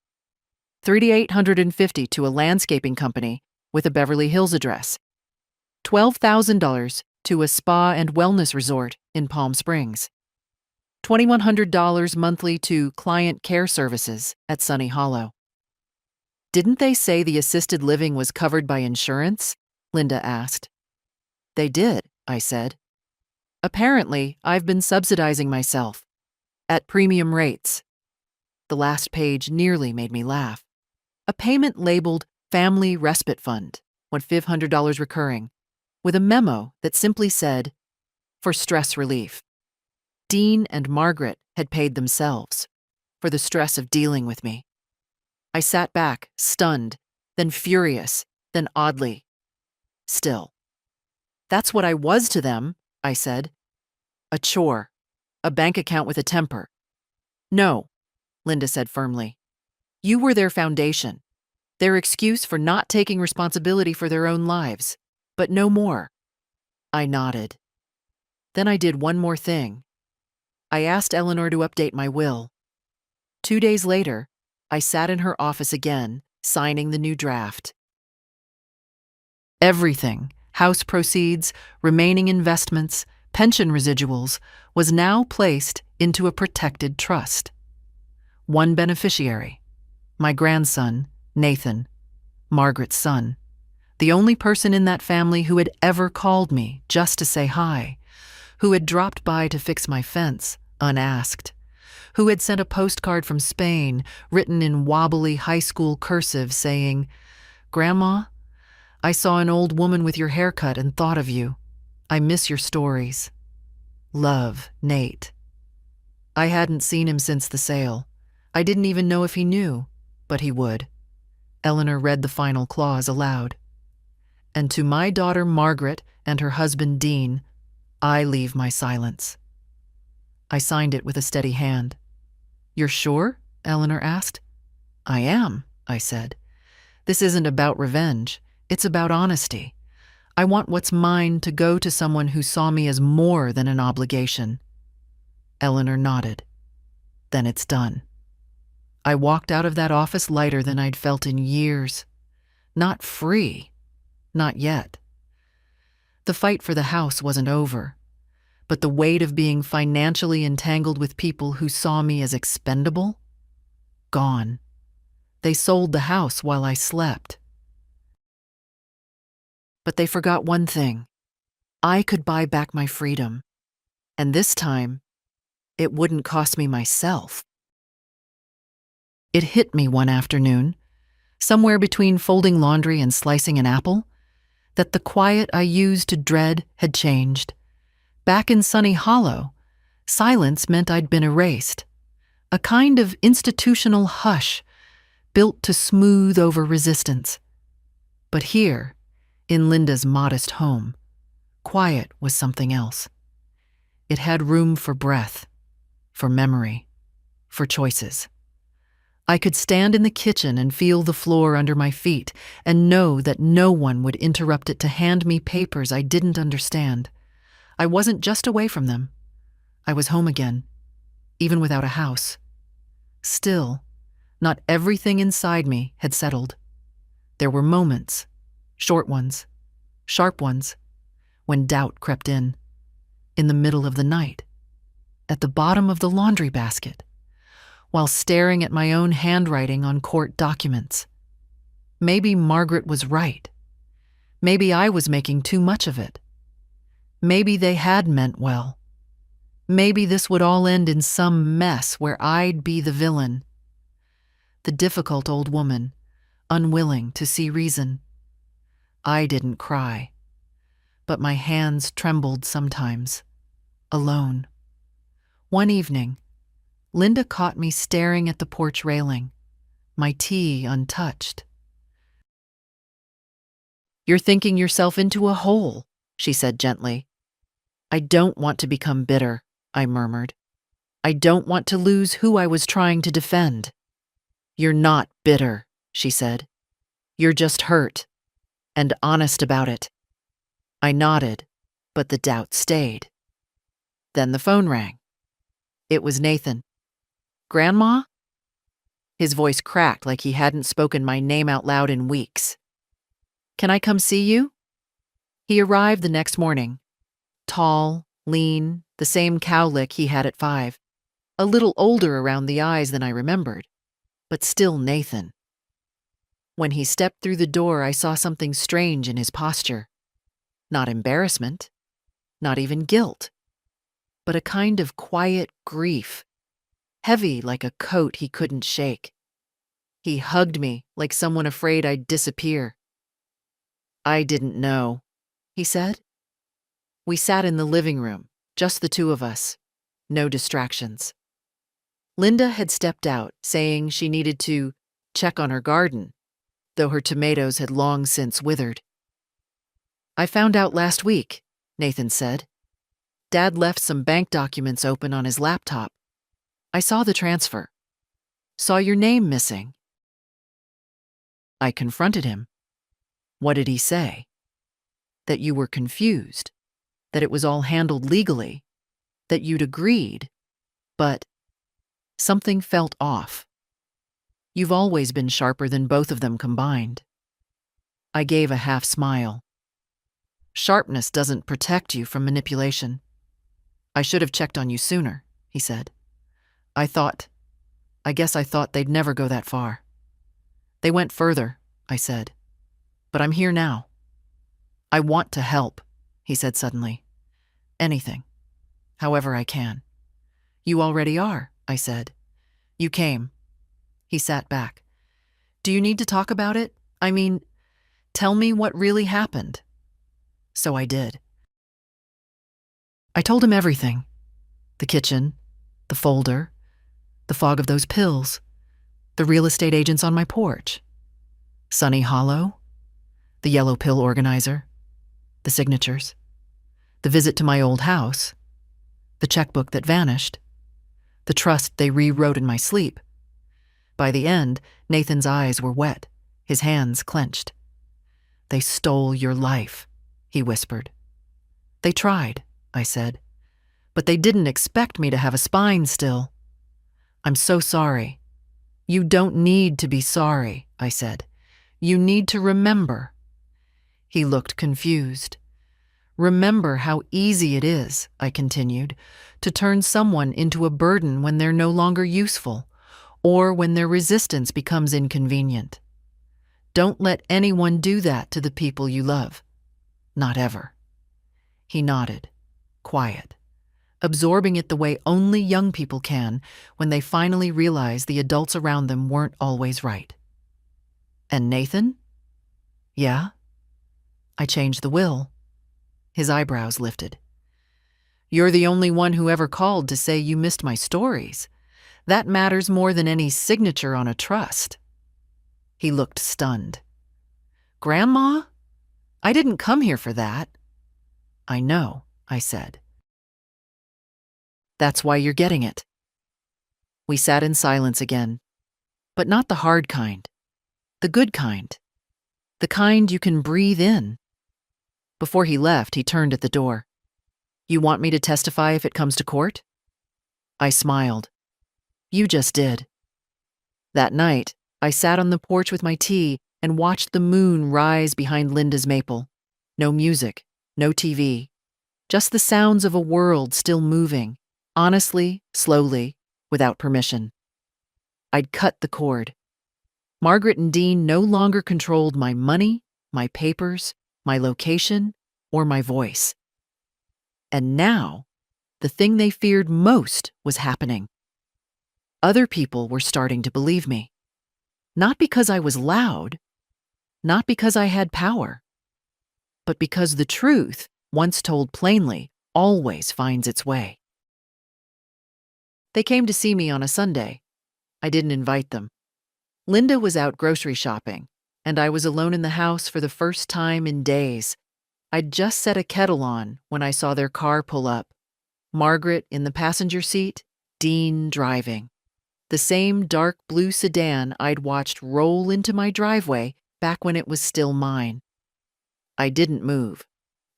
$3,850 to a landscaping company with a Beverly Hills address. $12,000 to a spa and wellness resort in Palm Springs. $2,100 monthly to client care services at Sunny Hollow. Didn't they say the assisted living was covered by insurance? Linda asked. They did, I said. Apparently, I've been subsidizing myself. At premium rates. The last page nearly made me laugh. A payment labeled Family Respite Fund, $500 recurring, with a memo that simply said, for stress relief. Dean and Margaret had paid themselves for the stress of dealing with me. I sat back, stunned, then furious, then oddly. Still. That's what I was to them, I said. A chore. A bank account with a temper. No, Linda said firmly. You were their foundation. Their excuse for not taking responsibility for their own lives. But no more. I nodded. Then I did one more thing. I asked Eleanor to update my will. 2 days later, I sat in her office again, signing the new draft. Everything, house proceeds, remaining investments, pension residuals, was now placed into a protected trust. One beneficiary, my grandson, Nathan, Margaret's son, the only person in that family who had ever called me just to say hi, who had dropped by to fix my fence, unasked, who had sent a postcard from Spain written in wobbly high school cursive saying, Grandma, I saw an old woman with your haircut and thought of you. I miss your stories. Love, Nate. I hadn't seen him since the sale. I didn't even know if he knew, but he would. Eleanor read the final clause aloud. And to my daughter Margaret and her husband Dean, I leave my silence. I signed it with a steady hand. You're sure? Eleanor asked. I am, I said. This isn't about revenge. It's about honesty. I want what's mine to go to someone who saw me as more than an obligation. Eleanor nodded. Then it's done. I walked out of that office lighter than I'd felt in years. Not free. Not yet. The fight for the house wasn't over, but the weight of being financially entangled with people who saw me as expendable? Gone. They sold the house while I slept. But they forgot one thing. I could buy back my freedom. And this time, it wouldn't cost me myself. It hit me one afternoon, somewhere between folding laundry and slicing an apple, that the quiet I used to dread had changed. Back in Sunny Hollow, silence meant I'd been erased. A kind of institutional hush built to smooth over resistance. But here, In Linda's modest home, quiet was something else. It had room for breath, for memory, for choices. I could stand in the kitchen and feel the floor under my feet and know that no one would interrupt it to hand me papers I didn't understand. I wasn't just away from them. I was home again, even without a house. Still, not everything inside me had settled. There were moments, short ones, sharp ones, when doubt crept in the middle of the night, at the bottom of the laundry basket, while staring at my own handwriting on court documents. Maybe Margaret was right. Maybe I was making too much of it. Maybe they had meant well. Maybe this would all end in some mess where I'd be the villain. The difficult old woman, unwilling to see reason. I didn't cry, but my hands trembled sometimes, alone. One evening, Linda caught me staring at the porch railing, my tea untouched. "You're thinking yourself into a hole," she said gently. "I don't want to become bitter," I murmured. "I don't want to lose who I was trying to defend." "You're not bitter," she said. "You're just hurt, and honest about it." I nodded, but the doubt stayed. Then the phone rang. It was Nathan. "Grandma?" His voice cracked like he hadn't spoken my name out loud in weeks. "Can I come see you?" He arrived the next morning. Tall, lean, the same cowlick he had at 5. A little older around the eyes than I remembered, but still Nathan. When he stepped through the door, I saw something strange in his posture. Not embarrassment, not even guilt, but a kind of quiet grief, heavy like a coat he couldn't shake. He hugged me like someone afraid I'd disappear. "I didn't know," he said. We sat in the living room, just the two of us, no distractions. Linda had stepped out, saying she needed to check on her garden, though her tomatoes had long since withered. "I found out last week," Nathan said. "Dad left some bank documents open on his laptop. I saw the transfer. Saw your name missing." I confronted him. "What did he say?" "That you were confused, that it was all handled legally, that you'd agreed, but something felt off. You've always been sharper than both of them combined." I gave a half smile. "Sharpness doesn't protect you from manipulation. I should have checked on you sooner," he said. I guess I thought they'd never go that far." "They went further," I said. "But I'm here now." "I want to help," he said suddenly. "Anything. However I can." "You already are," I said. "You came." He sat back. "Do you need to talk about it? I mean, tell me what really happened." So I did. I told him everything. The kitchen, the folder, the fog of those pills, the real estate agents on my porch, Sunny Hollow, the yellow pill organizer, the signatures, the visit to my old house, the checkbook that vanished, the trust they rewrote in my sleep. By the end, Nathan's eyes were wet, his hands clenched. "They stole your life," he whispered. "They tried," I said, "but they didn't expect me to have a spine still." "I'm so sorry." "You don't need to be sorry," I said. "You need to remember." He looked confused. "Remember how easy it is," I continued, "to turn someone into a burden when they're no longer useful, or when their resistance becomes inconvenient. Don't let anyone do that to the people you love. Not ever." He nodded, quiet, absorbing it the way only young people can when they finally realize the adults around them weren't always right. "And Nathan?" "Yeah?" "I changed the will." His eyebrows lifted. "You're the only one who ever called to say you missed my stories. That matters more than any signature on a trust." He looked stunned. "Grandma?" I didn't come here for that. I know, I said. That's why you're getting it. We sat in silence again, but not the hard kind, the good kind, the kind you can breathe in. Before he left, he turned at the door. You want me to testify if it comes to court? I smiled. You just did. That night, I sat on the porch with my tea and watched the moon rise behind Linda's maple. No music, no TV, just the sounds of a world still moving, honestly, slowly, without permission. I'd cut the cord. Margaret and Dean no longer controlled my money, my papers, my location, or my voice. And now, the thing they feared most was happening. Other people were starting to believe me. Not because I was loud, not because I had power, but because the truth, once told plainly, always finds its way. They came to see me on a Sunday. I didn't invite them. Linda was out grocery shopping, and I was alone in the house for the first time in days. I'd just set a kettle on when I saw their car pull up. Margaret in the passenger seat, Dean driving. The same dark blue sedan I'd watched roll into my driveway back when it was still mine. I didn't move,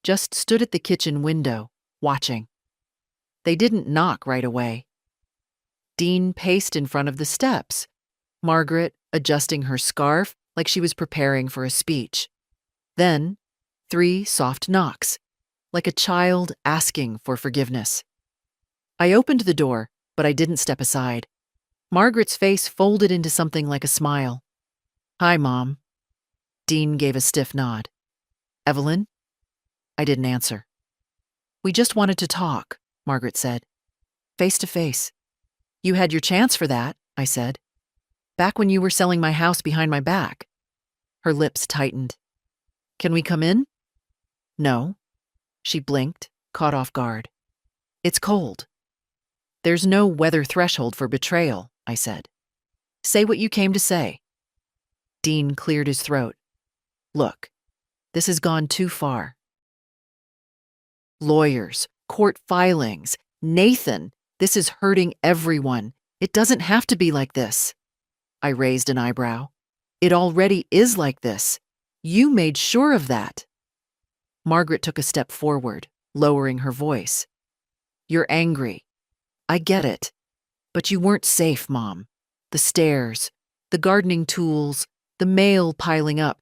just stood at the kitchen window, watching. They didn't knock right away. Dean paced in front of the steps, Margaret adjusting her scarf like she was preparing for a speech. Then, 3 soft knocks, like a child asking for forgiveness. I opened the door, but I didn't step aside. Margaret's face folded into something like a smile. Hi, Mom. Dean gave a stiff nod. Evelyn? I didn't answer. We just wanted to talk, Margaret said. Face to face. You had your chance for that, I said. Back when you were selling my house behind my back. Her lips tightened. Can we come in? No. She blinked, caught off guard. It's cold. There's no weather threshold for betrayal, I said. Say what you came to say. Dean cleared his throat. Look, this has gone too far. Lawyers, court filings, Nathan, this is hurting everyone. It doesn't have to be like this. I raised an eyebrow. It already is like this. You made sure of that. Margaret took a step forward, lowering her voice. You're angry. I get it. But you weren't safe, Mom. The stairs, the gardening tools, the mail piling up.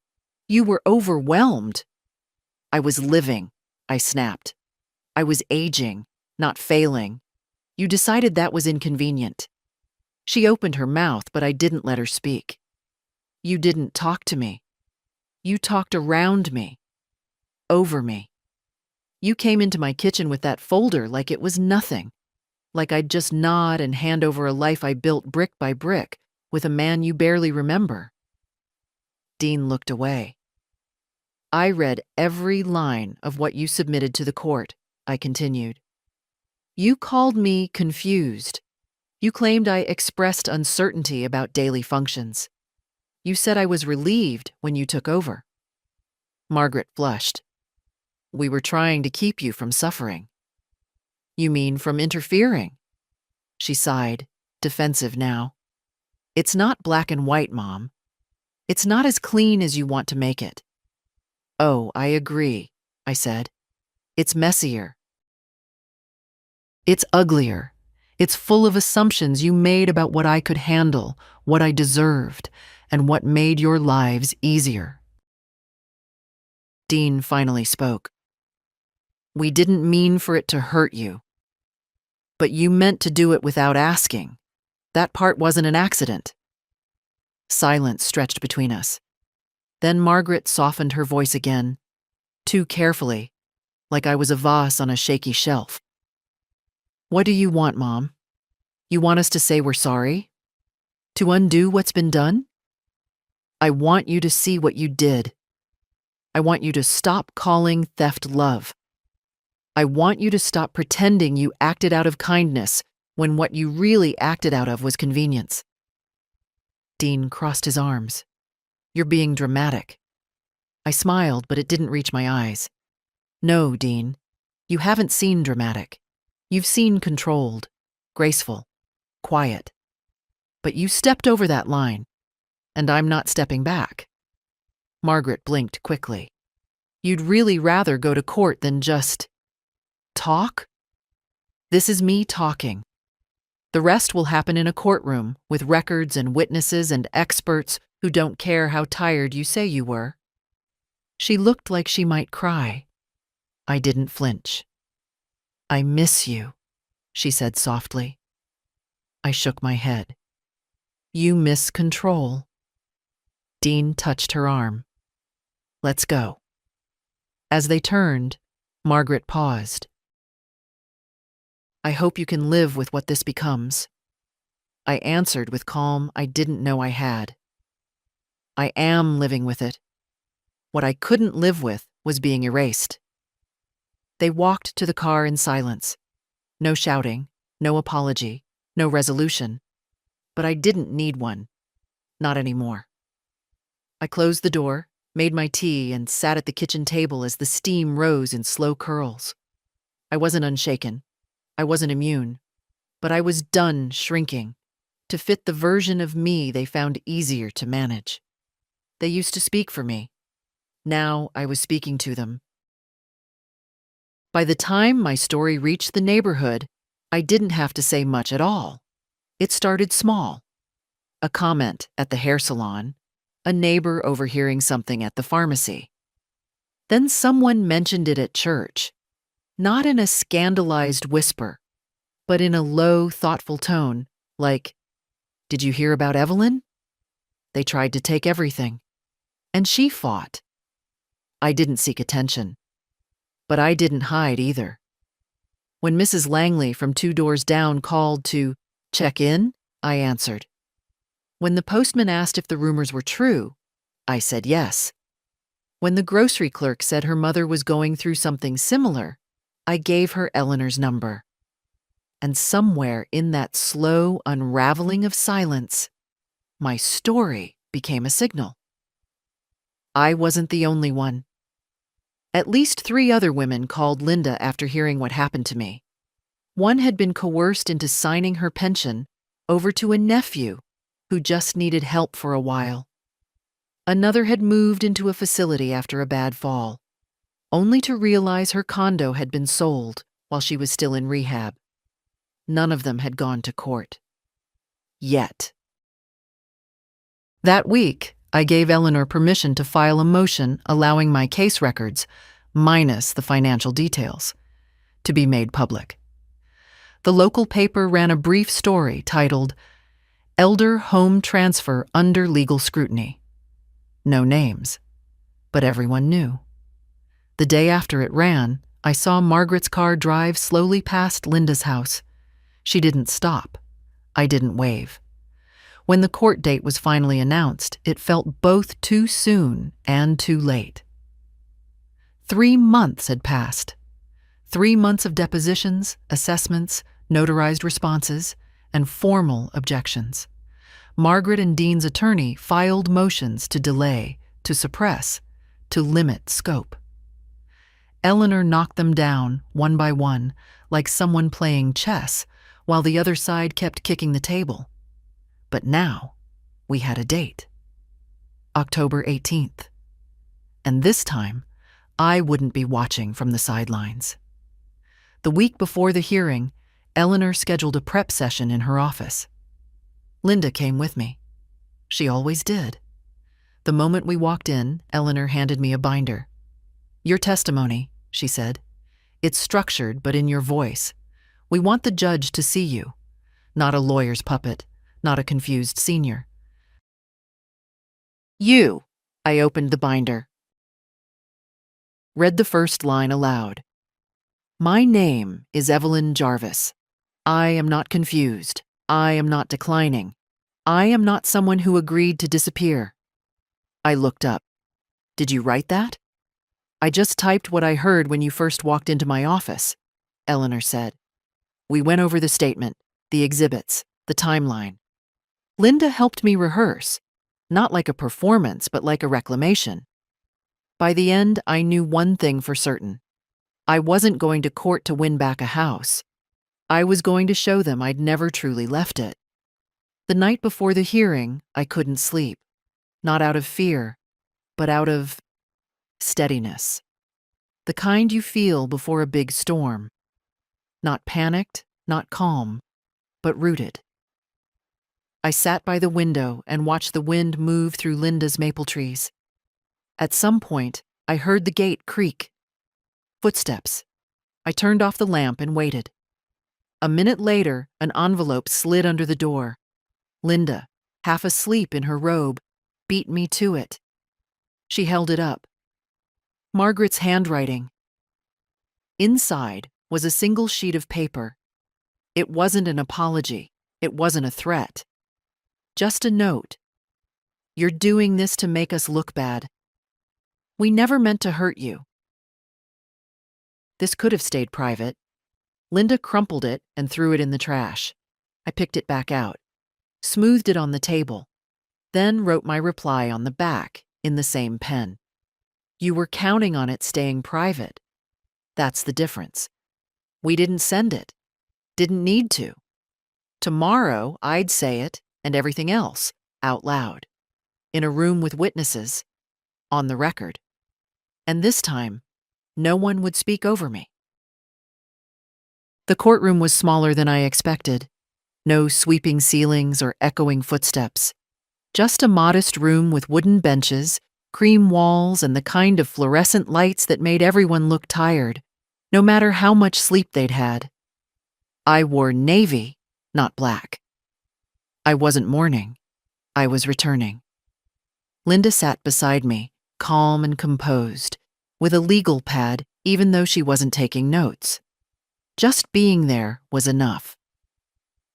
You were overwhelmed. I was living, I snapped. I was aging, not failing. You decided that was inconvenient. She opened her mouth, but I didn't let her speak. You didn't talk to me. You talked around me. Over me. You came into my kitchen with that folder like it was nothing. Like I'd just nod and hand over a life I built brick by brick with a man you barely remember. Dean looked away. I read every line of what you submitted to the court, I continued. You called me confused. You claimed I expressed uncertainty about daily functions. You said I was relieved when you took over. Margaret flushed. We were trying to keep you from suffering. You mean from interfering? She sighed, defensive now. It's not black and white, Mom. It's not as clean as you want to make it. Oh, I agree, I said. It's messier. It's uglier. It's full of assumptions you made about what I could handle, what I deserved, and what made your lives easier. Dean finally spoke. We didn't mean for it to hurt you. But you meant to do it without asking. That part wasn't an accident. Silence stretched between us. Then Margaret softened her voice again, too carefully, like I was a vase on a shaky shelf. What do you want, Mom? You want us to say we're sorry? To undo what's been done? I want you to see what you did. I want you to stop calling theft love. I want you to stop pretending you acted out of kindness when what you really acted out of was convenience. Dean crossed his arms. You're being dramatic. I smiled, but it didn't reach my eyes. No, Dean, you haven't seen dramatic. You've seen controlled, graceful, quiet. But you stepped over that line, and I'm not stepping back. Margaret blinked quickly. You'd really rather go to court than just talk? This is me talking. The rest will happen in a courtroom with records and witnesses and experts who don't care how tired you say you were. She looked like she might cry. I didn't flinch. I miss you, she said softly. I shook my head. You miss control. Dean touched her arm. Let's go. As they turned, Margaret paused. I hope you can live with what this becomes. I answered with calm I didn't know I had. I am living with it. What I couldn't live with was being erased. They walked to the car in silence. No shouting, no apology, no resolution. But I didn't need one. Not anymore. I closed the door, made my tea, and sat at the kitchen table as the steam rose in slow curls. I wasn't unshaken. I wasn't immune. But I was done shrinking to fit the version of me they found easier to manage. They used to speak for me. Now I was speaking to them. By the time my story reached the neighborhood, I didn't have to say much at all. It started small. A comment at the hair salon, a neighbor overhearing something at the pharmacy. Then someone mentioned it at church, not in a scandalized whisper, but in a low, thoughtful tone, like, "Did you hear about Evelyn?" They tried to take everything, and she fought. I didn't seek attention, but I didn't hide either. When Mrs. Langley from 2 doors down called to check in, I answered. When the postman asked if the rumors were true, I said yes. When the grocery clerk said her mother was going through something similar, I gave her Eleanor's number. And somewhere in that slow unraveling of silence, my story became a signal. I wasn't the only one. At least 3 other women called Linda after hearing what happened to me. One had been coerced into signing her pension over to a nephew who just needed help for a while. Another had moved into a facility after a bad fall, only to realize her condo had been sold while she was still in rehab. None of them had gone to court. Yet. That week, I gave Eleanor permission to file a motion allowing my case records, minus the financial details, to be made public. The local paper ran a brief story titled, Elder Home Transfer Under Legal Scrutiny. No names, but everyone knew. The day after it ran, I saw Margaret's car drive slowly past Linda's house. She didn't stop. I didn't wave. When the court date was finally announced, it felt both too soon and too late. 3 months had passed. 3 months of depositions, assessments, notarized responses, and formal objections. Margaret and Dean's attorney filed motions to delay, to suppress, to limit scope. Eleanor knocked them down, one by one, like someone playing chess, while the other side kept kicking the table. But now, we had a date. October 18th. And this time, I wouldn't be watching from the sidelines. The week before the hearing, Eleanor scheduled a prep session in her office. Linda came with me. She always did. The moment we walked in, Eleanor handed me a binder. Your testimony, she said. It's structured, but in your voice. We want the judge to see you. Not a lawyer's puppet, not a confused senior. You, I opened the binder. Read the first line aloud. My name is Evelyn Jarvis. I am not confused. I am not declining. I am not someone who agreed to disappear. I looked up. Did you write that? I just typed what I heard when you first walked into my office, Eleanor said. We went over the statement, the exhibits, the timeline. Linda helped me rehearse, not like a performance, but like a reclamation. By the end, I knew one thing for certain. I wasn't going to court to win back a house. I was going to show them I'd never truly left it. The night before the hearing, I couldn't sleep. Not out of fear, but out of steadiness. The kind you feel before a big storm. Not panicked, not calm, but rooted. I sat by the window and watched the wind move through Linda's maple trees. At some point, I heard the gate creak. Footsteps. I turned off the lamp and waited. A minute later, an envelope slid under the door. Linda, half asleep in her robe, beat me to it. She held it up. Margaret's handwriting. Inside was a single sheet of paper. It wasn't an apology. It wasn't a threat. Just a note. You're doing this to make us look bad. We never meant to hurt you. This could have stayed private. Linda crumpled it and threw it in the trash. I picked it back out, smoothed it on the table, then wrote my reply on the back in the same pen. You were counting on it staying private. That's the difference. We didn't send it. Didn't need to. Tomorrow, I'd say it and everything else out loud, in a room with witnesses, on the record. And this time, no one would speak over me. The courtroom was smaller than I expected. No sweeping ceilings or echoing footsteps. Just a modest room with wooden benches, cream walls, and the kind of fluorescent lights that made everyone look tired, no matter how much sleep they'd had. I wore navy, not black. I wasn't mourning. I was returning. Linda sat beside me, calm and composed, with a legal pad even though she wasn't taking notes. Just being there was enough.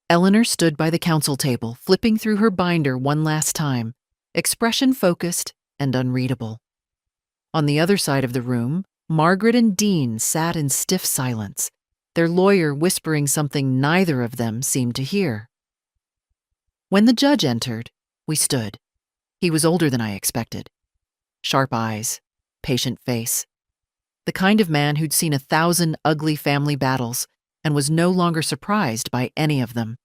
Eleanor stood by the counsel table, flipping through her binder one last time, expression focused and unreadable. On the other side of the room, Margaret and Dean sat in stiff silence, their lawyer whispering something neither of them seemed to hear. When the judge entered, we stood. He was older than I expected. Sharp eyes, patient face. The kind of man who'd seen 1,000 ugly family battles and was no longer surprised by any of them.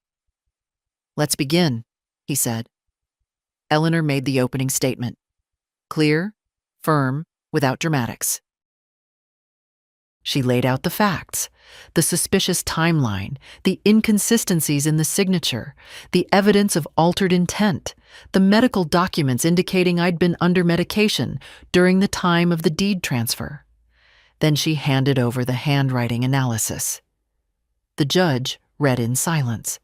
Let's begin, he said. Eleanor made the opening statement. Clear, firm, without dramatics. She laid out the facts, the suspicious timeline, the inconsistencies in the signature, the evidence of altered intent, the medical documents indicating I'd been under medication during the time of the deed transfer. Then she handed over the handwriting analysis. The judge read in silence.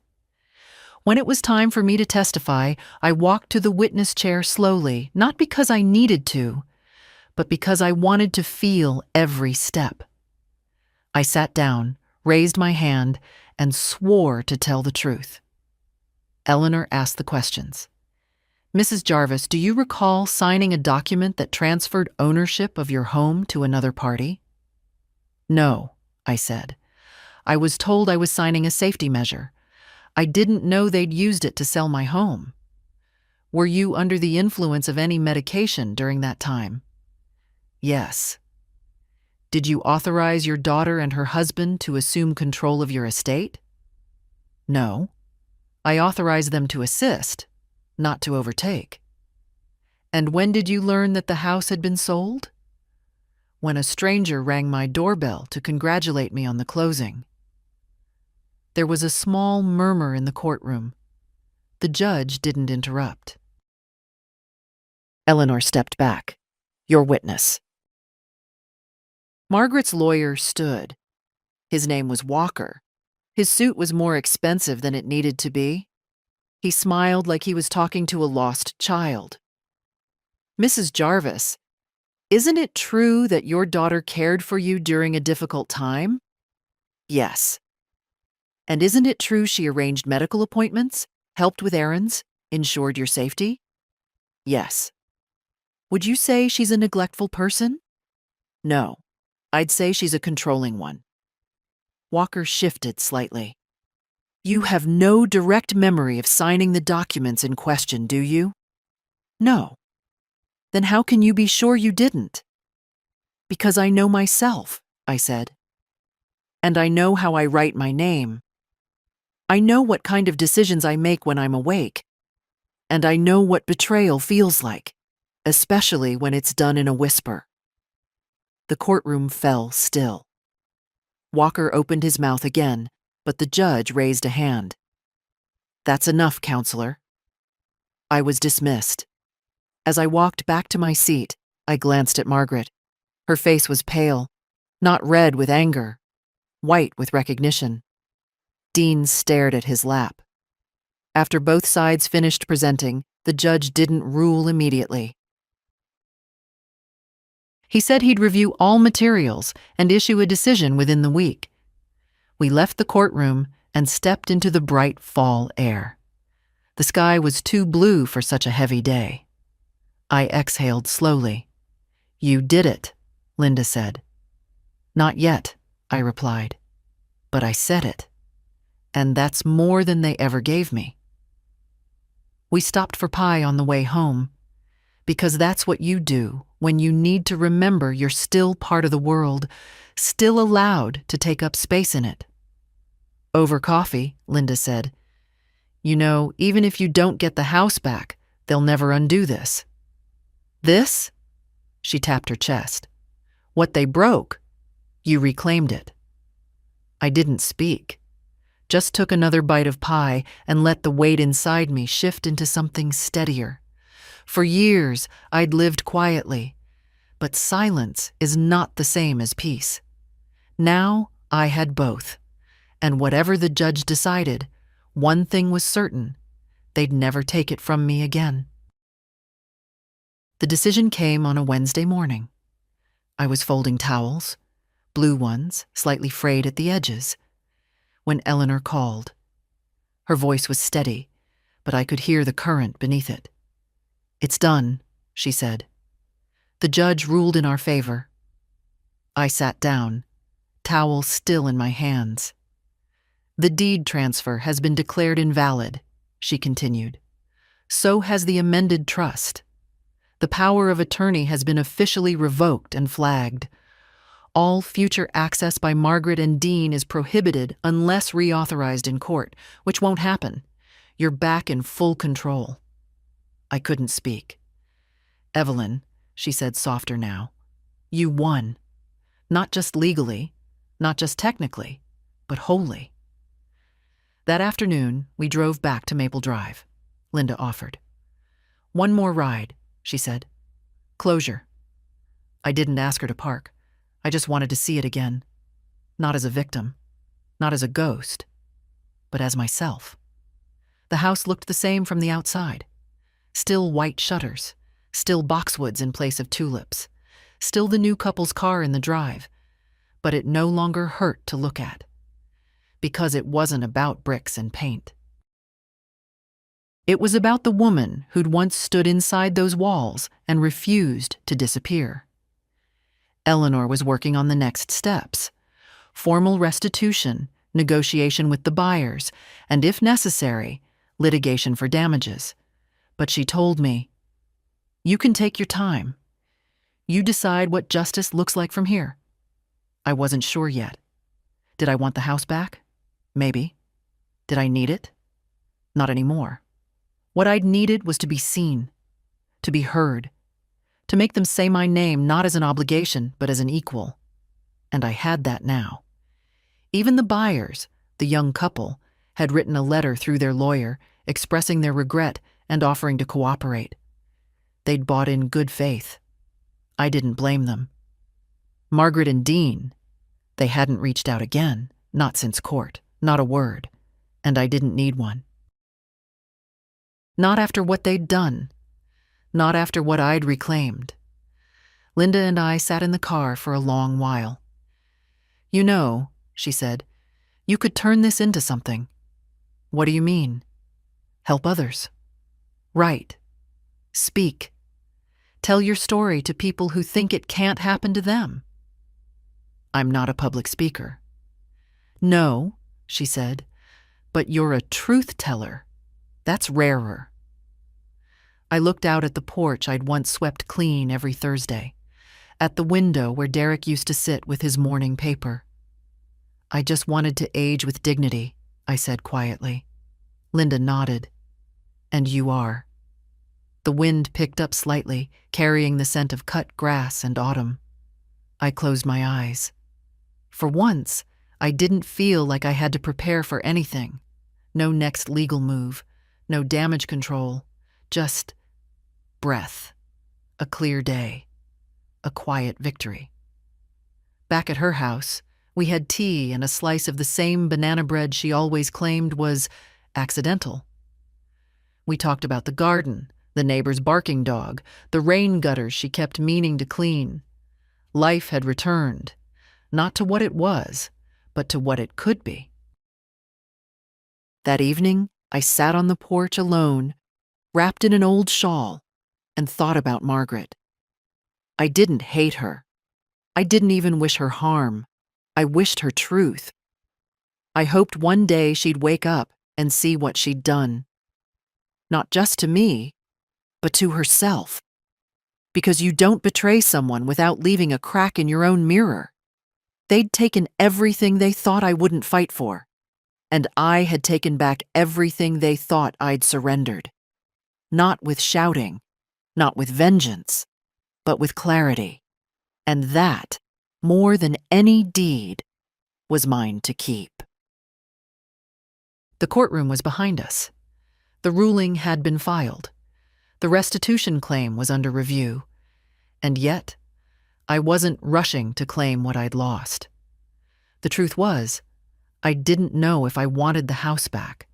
When it was time for me to testify, I walked to the witness chair slowly, not because I needed to, but because I wanted to feel every step. I sat down, raised my hand, and swore to tell the truth. Eleanor asked the questions. Mrs. Jarvis, do you recall signing a document that transferred ownership of your home to another party? No, I said. I was told I was signing a safety measure. I didn't know they'd used it to sell my home. Were you under the influence of any medication during that time? Yes. Did you authorize your daughter and her husband to assume control of your estate? No. I authorized them to assist, not to overtake. And when did you learn that the house had been sold? When a stranger rang my doorbell to congratulate me on the closing. There was a small murmur in the courtroom. The judge didn't interrupt. Eleanor stepped back. Your witness. Margaret's lawyer stood. His name was Walker. His suit was more expensive than it needed to be. He smiled like he was talking to a lost child. Mrs. Jarvis, isn't it true that your daughter cared for you during a difficult time? Yes. And isn't it true she arranged medical appointments, helped with errands, ensured your safety? Yes. Would you say she's a neglectful person? No. I'd say she's a controlling one. Walker shifted slightly. You have no direct memory of signing the documents in question, do you? No. Then how can you be sure you didn't? Because I know myself, I said. And I know how I write my name. I know what kind of decisions I make when I'm awake. And I know what betrayal feels like, especially when it's done in a whisper. The courtroom fell still. Walker opened his mouth again, but the judge raised a hand. That's enough, counselor. I was dismissed. As I walked back to my seat, I glanced at Margaret. Her face was pale, not red with anger, white with recognition. Dean stared at his lap. After both sides finished presenting, the judge didn't rule immediately. He said he'd review all materials and issue a decision within the week. We left the courtroom and stepped into the bright fall air. The sky was too blue for such a heavy day. I exhaled slowly. You did it, Linda said. Not yet, I replied. But I said it. And that's more than they ever gave me. We stopped for pie on the way home, because that's what you do when you need to remember you're still part of the world, still allowed to take up space in it. Over coffee, Linda said, you know, even if you don't get the house back, they'll never undo this. This? She tapped her chest. What they broke, you reclaimed it. I didn't speak, just took another bite of pie and let the weight inside me shift into something steadier. For years, I'd lived quietly, but silence is not the same as peace. Now I had both, and whatever the judge decided, one thing was certain: they'd never take it from me again. The decision came on a Wednesday morning. I was folding towels, blue ones, slightly frayed at the edges, when Eleanor called. Her voice was steady, but I could hear the current beneath it. It's done, she said. The judge ruled in our favor. I sat down, towel still in my hands. The deed transfer has been declared invalid, she continued. So has the amended trust. The power of attorney has been officially revoked and flagged. All future access by Margaret and Dean is prohibited unless reauthorized in court, which won't happen. You're back in full control. I couldn't speak. Evelyn, she said softer now, you won. Not just legally, not just technically, but wholly. That afternoon, we drove back to Maple Drive. Linda offered. One more ride, she said. Closure. I didn't ask her to park. I just wanted to see it again. Not as a victim, not as a ghost, but as myself. The house looked the same from the outside. Still white shutters, still boxwoods in place of tulips, still the new couple's car in the drive, but it no longer hurt to look at, because it wasn't about bricks and paint. It was about the woman who'd once stood inside those walls and refused to disappear. Eleanor was working on the next steps: formal restitution, negotiation with the buyers, and if necessary, litigation for damages. But she told me, you can take your time. You decide what justice looks like from here. I wasn't sure yet. Did I want the house back? Maybe. Did I need it? Not anymore. What I'd needed was to be seen, to be heard, to make them say my name not as an obligation but as an equal. And I had that now. Even the buyers, the young couple, had written a letter through their lawyer expressing their regret and offering to cooperate. They'd bought in good faith. I didn't blame them. Margaret and Dean, they hadn't reached out again, not since court, not a word, and I didn't need one. Not after what they'd done, not after what I'd reclaimed. Linda and I sat in the car for a long while. You know, she said, you could turn this into something. What do you mean? Help others. Write. Speak. Tell your story to people who think it can't happen to them. I'm not a public speaker. No, she said, but you're a truth teller. That's rarer. I looked out at the porch I'd once swept clean every Thursday, at the window where Derek used to sit with his morning paper. "I just wanted to age with dignity," I said quietly. Linda nodded. "And you are." The wind picked up slightly, carrying the scent of cut grass and autumn. I closed my eyes. For once, I didn't feel like I had to prepare for anything. No next legal move, no damage control, just breath, a clear day, a quiet victory. Back at her house, we had tea and a slice of the same banana bread she always claimed was accidental. We talked about the garden, the neighbor's barking dog, the rain gutters she kept meaning to clean. Life had returned, not to what it was, but to what it could be. That evening, I sat on the porch alone, wrapped in an old shawl, and thought about Margaret. I didn't hate her. I didn't even wish her harm. I wished her truth. I hoped one day she'd wake up and see what she'd done. Not just to me, but to herself. Because you don't betray someone without leaving a crack in your own mirror. They'd taken everything they thought I wouldn't fight for, and I had taken back everything they thought I'd surrendered. Not with shouting, not with vengeance, but with clarity. And that, more than any deed, was mine to keep. The courtroom was behind us. The ruling had been filed. The restitution claim was under review. And yet, I wasn't rushing to claim what I'd lost. The truth was, I didn't know if I wanted the house back.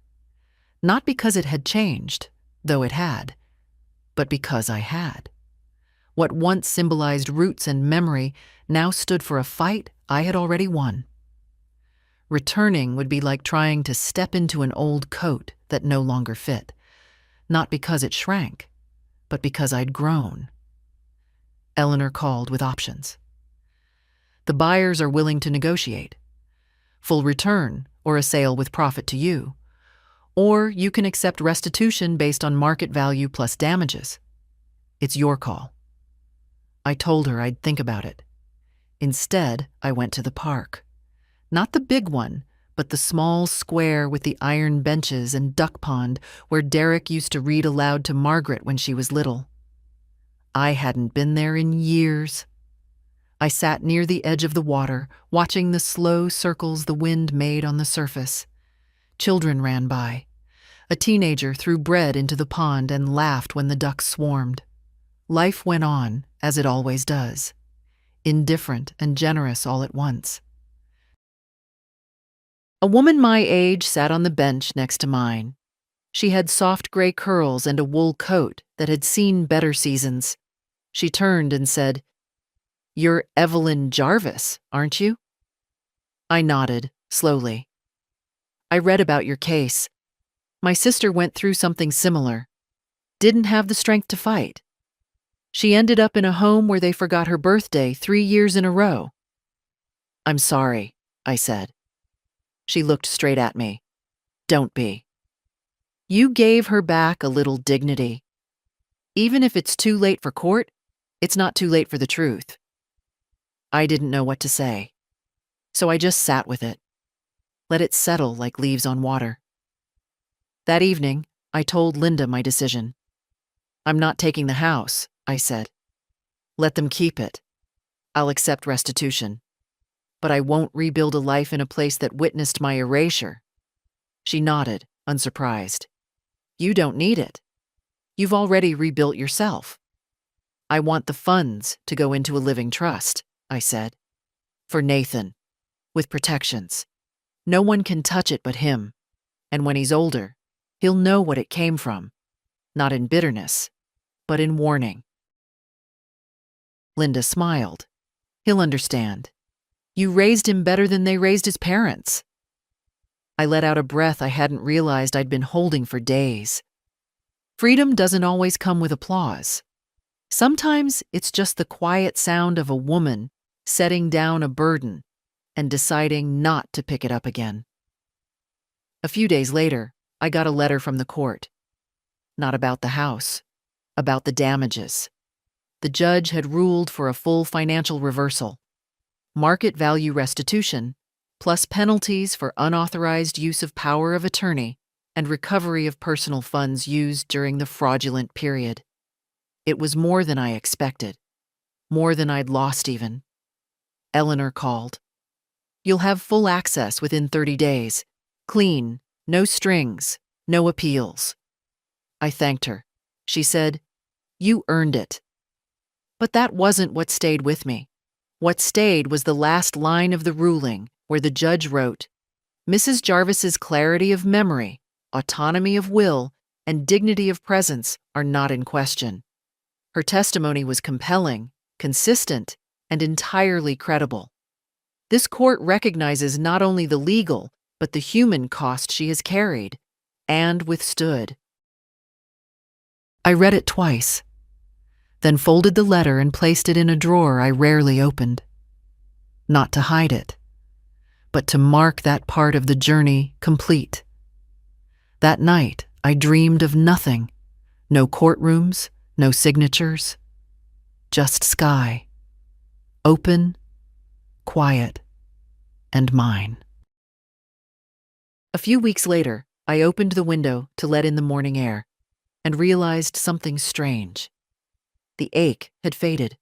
Not because it had changed, though it had, but because I had. What once symbolized roots and memory now stood for a fight I had already won. Returning would be like trying to step into an old coat that no longer fit, not because it shrank, but because I'd grown. Eleanor called with options. The buyers are willing to negotiate. Full return or a sale with profit to you. Or you can accept restitution based on market value plus damages. It's your call. I told her I'd think about it. Instead, I went to the park. Not the big one, but the small square with the iron benches and duck pond where Derek used to read aloud to Margaret when she was little. I hadn't been there in years. I sat near the edge of the water, watching the slow circles the wind made on the surface. Children ran by. A teenager threw bread into the pond and laughed when the ducks swarmed. Life went on, as it always does, indifferent and generous all at once. A woman my age sat on the bench next to mine. She had soft gray curls and a wool coat that had seen better seasons. She turned and said, "You're Evelyn Jarvis, aren't you?" I nodded, slowly. "I read about your case. My sister went through something similar. Didn't have the strength to fight. She ended up in a home where they forgot her birthday 3 years in a row." "I'm sorry," I said. She looked straight at me. "Don't be. You gave her back a little dignity. Even if it's too late for court, it's not too late for the truth." I didn't know what to say, so I just sat with it, let it settle like leaves on water. That evening, I told Linda my decision. "I'm not taking the house," I said. "Let them keep it. I'll accept restitution. But I won't rebuild a life in a place that witnessed my erasure." She nodded, unsurprised. "You don't need it. You've already rebuilt yourself." "I want the funds to go into a living trust," I said. "For Nathan, with protections. No one can touch it but him. And when he's older, he'll know what it came from. Not in bitterness, but in warning." Linda smiled. "He'll understand. You raised him better than they raised his parents." I let out a breath I hadn't realized I'd been holding for days. Freedom doesn't always come with applause. Sometimes it's just the quiet sound of a woman setting down a burden and deciding not to pick it up again. A few days later, I got a letter from the court. Not about the house, about the damages. The judge had ruled for a full financial reversal, market value restitution, plus penalties for unauthorized use of power of attorney and recovery of personal funds used during the fraudulent period. It was more than I expected, more than I'd lost even. Eleanor called. "You'll have full access within 30 days. Clean, no strings, no appeals." I thanked her. She said, "You earned it." But that wasn't what stayed with me. What stayed was the last line of the ruling, where the judge wrote, "Mrs. Jarvis's clarity of memory, autonomy of will, and dignity of presence are not in question. Her testimony was compelling, consistent, and entirely credible. This court recognizes not only the legal, but the human cost she has carried and withstood." I read it twice, then folded the letter and placed it in a drawer I rarely opened. Not to hide it, but to mark that part of the journey complete. That night, I dreamed of nothing. No courtrooms, no signatures, just sky. Open, quiet, and mine. A few weeks later, I opened the window to let in the morning air and realized something strange. The ache had faded.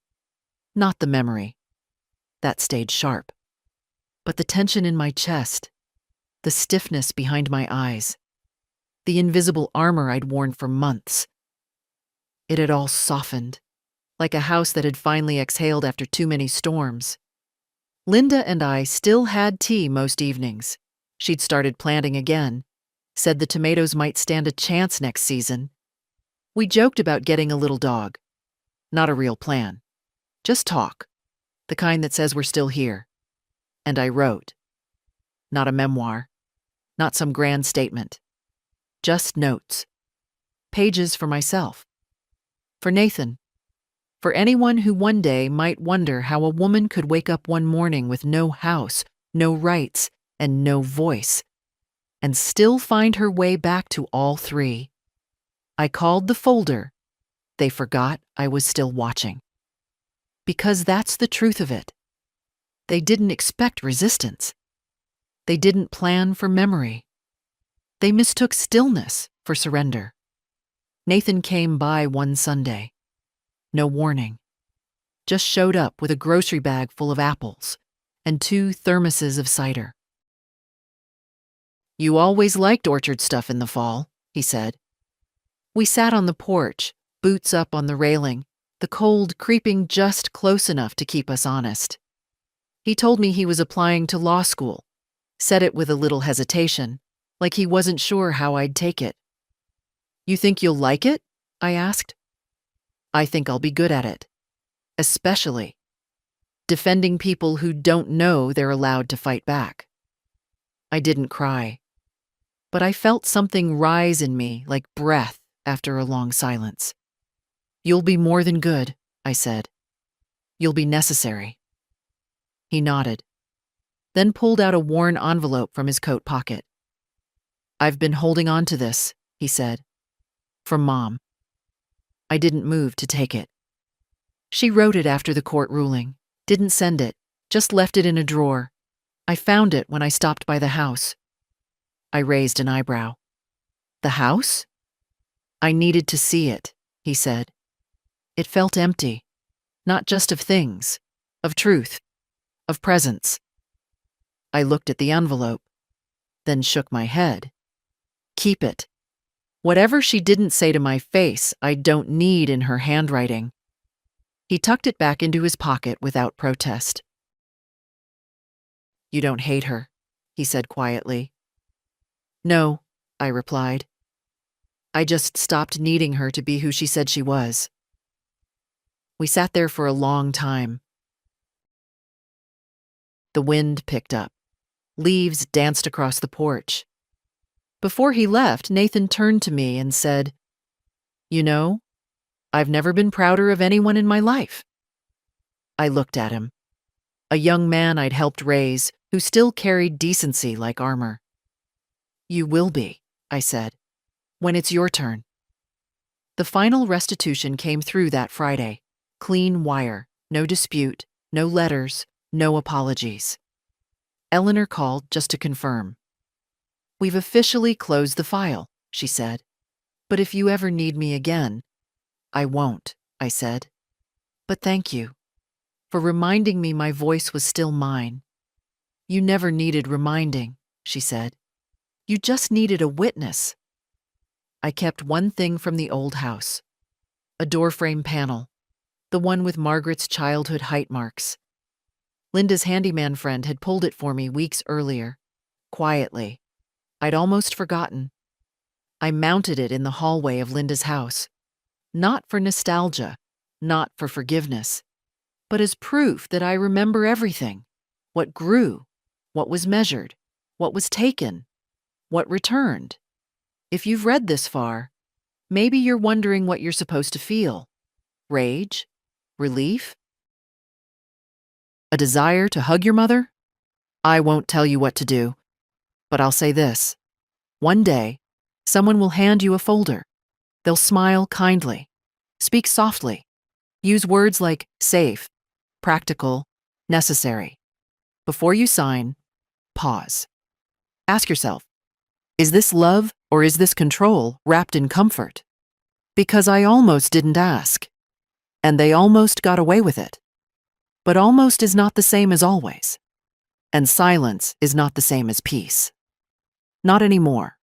Not the memory. That stayed sharp. But the tension in my chest, the stiffness behind my eyes, the invisible armor I'd worn for months. It had all softened, like a house that had finally exhaled after too many storms. Linda and I still had tea most evenings. She'd started planting again, said the tomatoes might stand a chance next season. We joked about getting a little dog. Not a real plan. Just talk. The kind that says we're still here. And I wrote. Not a memoir. Not some grand statement. Just notes. Pages for myself. For Nathan. For anyone who one day might wonder how a woman could wake up one morning with no house, no rights, and no voice, and still find her way back to all three. I called the folder, "They Forgot I Was Still Watching." Because that's the truth of it. They didn't expect resistance. They didn't plan for memory. They mistook stillness for surrender. Nathan came by one Sunday. No warning. Just showed up with a grocery bag full of apples and 2 thermoses of cider. "You always liked orchard stuff in the fall," he said. We sat on the porch, boots up on the railing, the cold creeping just close enough to keep us honest. He told me he was applying to law school, said it with a little hesitation, like he wasn't sure how I'd take it. "You think you'll like it?" I asked. "I think I'll be good at it. Especially defending people who don't know they're allowed to fight back." I didn't cry, but I felt something rise in me like breath after a long silence. "You'll be more than good," I said. "You'll be necessary." He nodded, then pulled out a worn envelope from his coat pocket. "I've been holding on to this," he said. "From Mom." I didn't move to take it. She wrote it after the court ruling, didn't send it, just left it in a drawer. I found it when I stopped by the house. I raised an eyebrow. "The house?" "I needed to see it," he said. It felt empty, not just of things, of truth, of presence. I looked at the envelope, then shook my head. Keep it. Whatever she didn't say to my face, I don't need in her handwriting. He tucked it back into his pocket without protest. "You don't hate her," he said quietly. "No," I replied. "I just stopped needing her to be who she said she was." We sat there for a long time. The wind picked up. Leaves danced across the porch. Before he left, Nathan turned to me and said, "You know, I've never been prouder of anyone in my life." I looked at him. A young man I'd helped raise, who still carried decency like armor. "You will be," I said, "when it's your turn." The final restitution came through that Friday, Clean wire, no dispute, no letters, no apologies. Eleanor called just to confirm. "We've officially closed the file," she said. "But if you ever need me again—" "I won't," I said. "But thank you for reminding me my voice was still mine." "You never needed reminding," she said. "You just needed a witness." I kept one thing from the old house. A doorframe panel, the one with Margaret's childhood height marks. Linda's handyman friend had pulled it for me weeks earlier, quietly. I'd almost forgotten. I mounted it in the hallway of Linda's house, not for nostalgia, not for forgiveness, but as proof that I remember everything: what grew, what was measured, what was taken, what returned. If you've read this far, maybe you're wondering what you're supposed to feel. Rage? Relief? A desire to hug your mother? I won't tell you what to do, but I'll say this. One day, someone will hand you a folder. They'll smile kindly, speak softly, use words like safe, practical, necessary. Before you sign, pause. Ask yourself, is this love or is this control wrapped in comfort? Because I almost didn't ask, and they almost got away with it. But almost is not the same as always, and silence is not the same as peace. Not anymore.